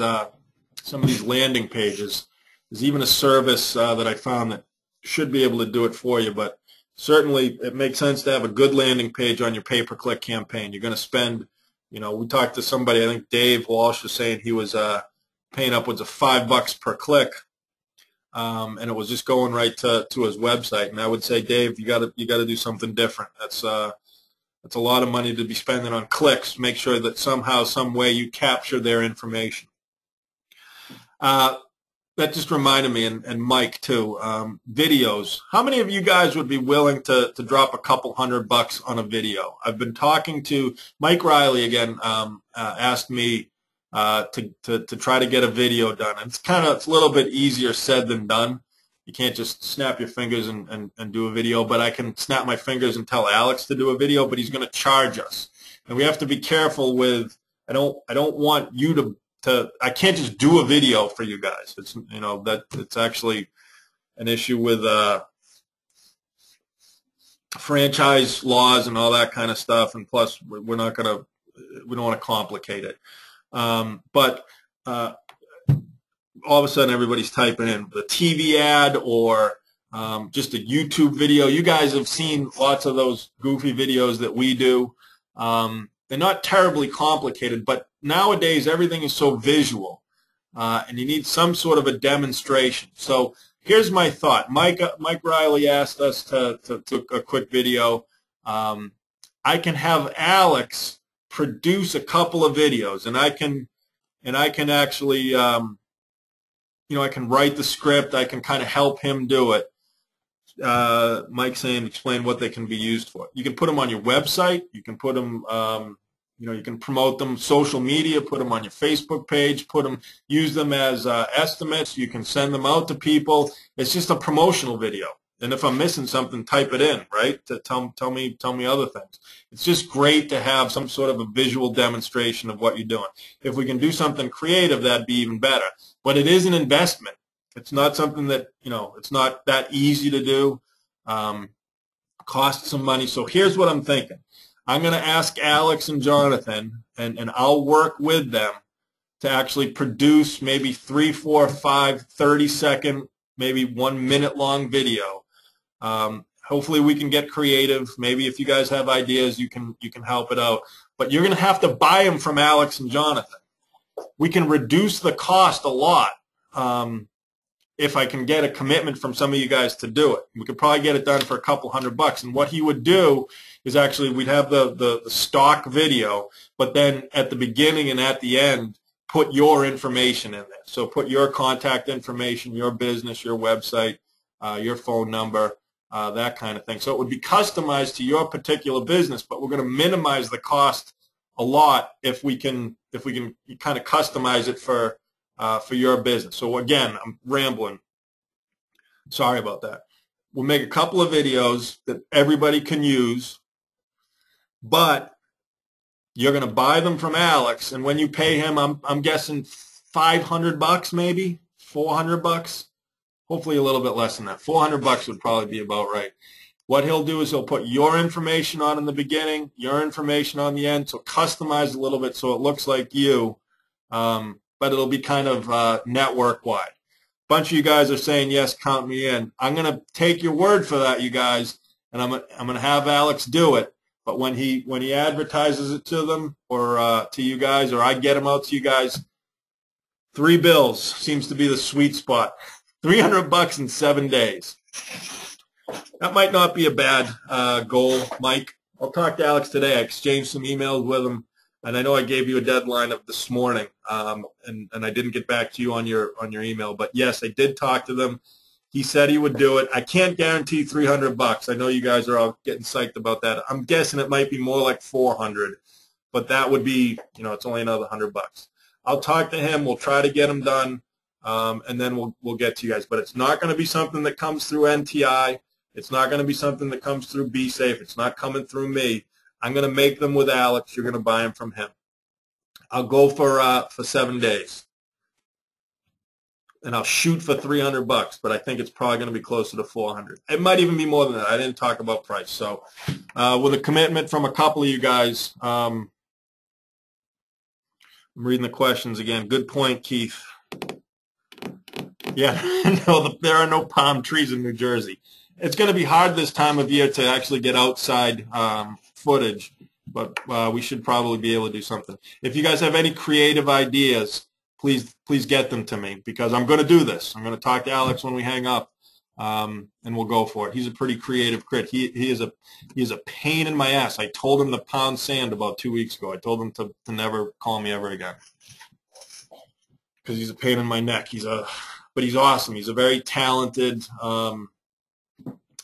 landing pages. There's even a service that I found that should be able to do it for you, but certainly it makes sense to have a good landing page on your pay-per-click campaign. You're going to spend, we talked to somebody, I think Dave Walsh was saying he was paying upwards of $5 per click, and it was just going right to his website. And I would say, Dave, you got to do something different. That's a lot of money to be spending on clicks. Make sure that somehow, some way you capture their information. That just reminded me, and Mike too, videos. How many of you guys would be willing to drop a couple $100 on a video? I've been talking to Mike Riley again, asked me to try to get a video done. And it's a little bit easier said than done. You can't just snap your fingers and do a video, but I can snap my fingers and tell Alex to do a video, but he's going to charge us. And we have to be careful with, I don't want you to I can't just do a video for you guys. It's, it's actually an issue with franchise laws and all that kind of stuff. And plus, we don't want to complicate it. But all of a sudden, everybody's typing in the TV ad or just a YouTube video. You guys have seen lots of those goofy videos that we do. They're not terribly complicated, but nowadays everything is so visual, and you need some sort of a demonstration. So here's my thought. Mike Riley asked us to a quick video. I can have Alex produce a couple of videos, and I can actually I can write the script. I can kind of help him do it. Mike's saying explain what they can be used for. You can put them on your website. You can put them, you can promote them social media, put them on your Facebook page, use them as estimates. You can send them out to people. It's just a promotional video. And if I'm missing something, type it in, right? To tell me other things. It's just great to have some sort of a visual demonstration of what you're doing. If we can do something creative, that'd be even better. But it is an investment. It's not something that, it's not that easy to do. Costs some money. So here's what I'm thinking. I'm going to ask Alex and Jonathan, and I'll work with them to actually produce maybe 3, 4, 5, 30-second, maybe 1 minute long video. Hopefully we can get creative. Maybe if you guys have ideas, you can help it out. But you're going to have to buy them from Alex and Jonathan. We can reduce the cost a lot if I can get a commitment from some of you guys to do it. We could probably get it done for a couple $100. And what he would do is actually we'd have the stock video, but then at the beginning and at the end, put your information in there. So put your contact information, your business, your website, your phone number, that kind of thing. So it would be customized to your particular business, but we're going to minimize the cost a lot if we can kind of customize it for your business. So again, I'm rambling. Sorry about that. We'll make a couple of videos that everybody can use, but you're going to buy them from Alex, and when you pay him, I'm guessing $500 maybe, $400. Hopefully a little bit less than that. $400 would probably be about right. What he'll do is he'll put your information on in the beginning, your information on the end, so customize a little bit so it looks like you, but it'll be kind of network-wide. A bunch of you guys are saying, yes, count me in. I'm going to take your word for that, you guys, and I'm going to have Alex do it. But when he advertises it to them or to you guys, or I get them out to you guys, $3 bills seems to be the sweet spot. $300 in 7 days. That might not be a bad goal, Mike. I'll talk to Alex today. I exchanged some emails with him, and I know I gave you a deadline of this morning, and I didn't get back to you on your email. But yes, I did talk to them. He said he would do it. I can't guarantee $300. I know you guys are all getting psyched about that. I'm guessing it might be more like $400, but that would be, it's only another $100. I'll talk to him. We'll try to get him done, and then we'll get to you guys. But it's not going to be something that comes through NTI. It's not going to be something that comes through BeSafe. It's not coming through me. I'm going to make them with Alex. You're going to buy them from him. I'll go for 7 days. And I'll shoot for $300, but I think it's probably going to be closer to $400. It might even be more than that. I didn't talk about price. So with a commitment from a couple of you guys, I'm reading the questions again. Good point, Keith. Yeah, no, there are no palm trees in New Jersey. It's going to be hard this time of year to actually get outside footage, but we should probably be able to do something. If you guys have any creative ideas, please get them to me, because I'm going to do this. I'm going to talk to Alex when we hang up, and we'll go for it. He's a pretty creative crit. He is a pain in my ass. I told him to pound sand about 2 weeks ago. I told him to never call me ever again, because he's a pain in my neck. But he's awesome. He's a very talented.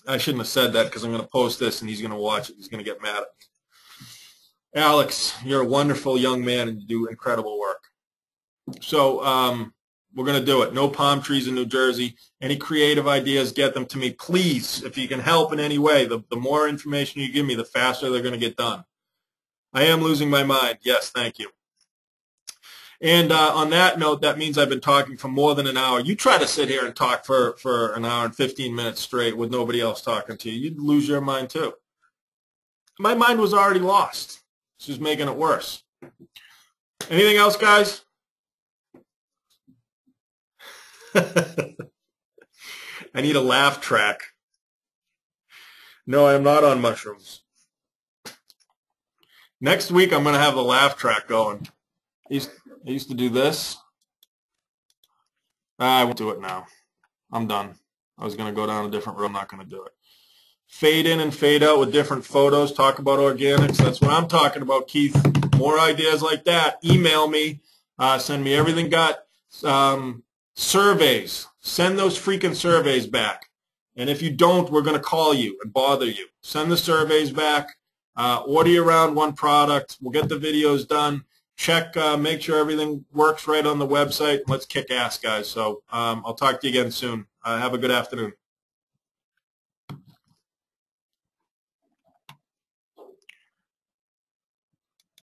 I shouldn't have said that, because I'm going to post this and he's going to watch it. He's going to get mad at me. Alex, you're a wonderful young man and you do incredible work. So we're going to do it. No palm trees in New Jersey. Any creative ideas, get them to me. Please, if you can help in any way, the more information you give me, the faster they're going to get done. I am losing my mind. Yes, thank you. And on that note, that means I've been talking for more than an hour. You try to sit here and talk for an hour and 15 minutes straight with nobody else talking to you. You'd lose your mind too. my mind was already lost. It's just making it worse. Anything else, guys? I need a laugh track. No, I am not on mushrooms. Next week, I'm going to have the laugh track going. I used to do this. I won't do it now. I'm done. I was going to go down a different road. I'm not going to do it. Fade in and fade out with different photos. Talk about organics. That's what I'm talking about, Keith. More ideas like that. Email me. Send me everything. Got surveys. Send those freaking surveys back. And if you don't, we're going to call you and bother you. Send the surveys back. Order you around one product. We'll get the videos done. Check, make sure everything works right on the website. Let's kick ass, guys. So I'll talk to you again soon. Have a good afternoon.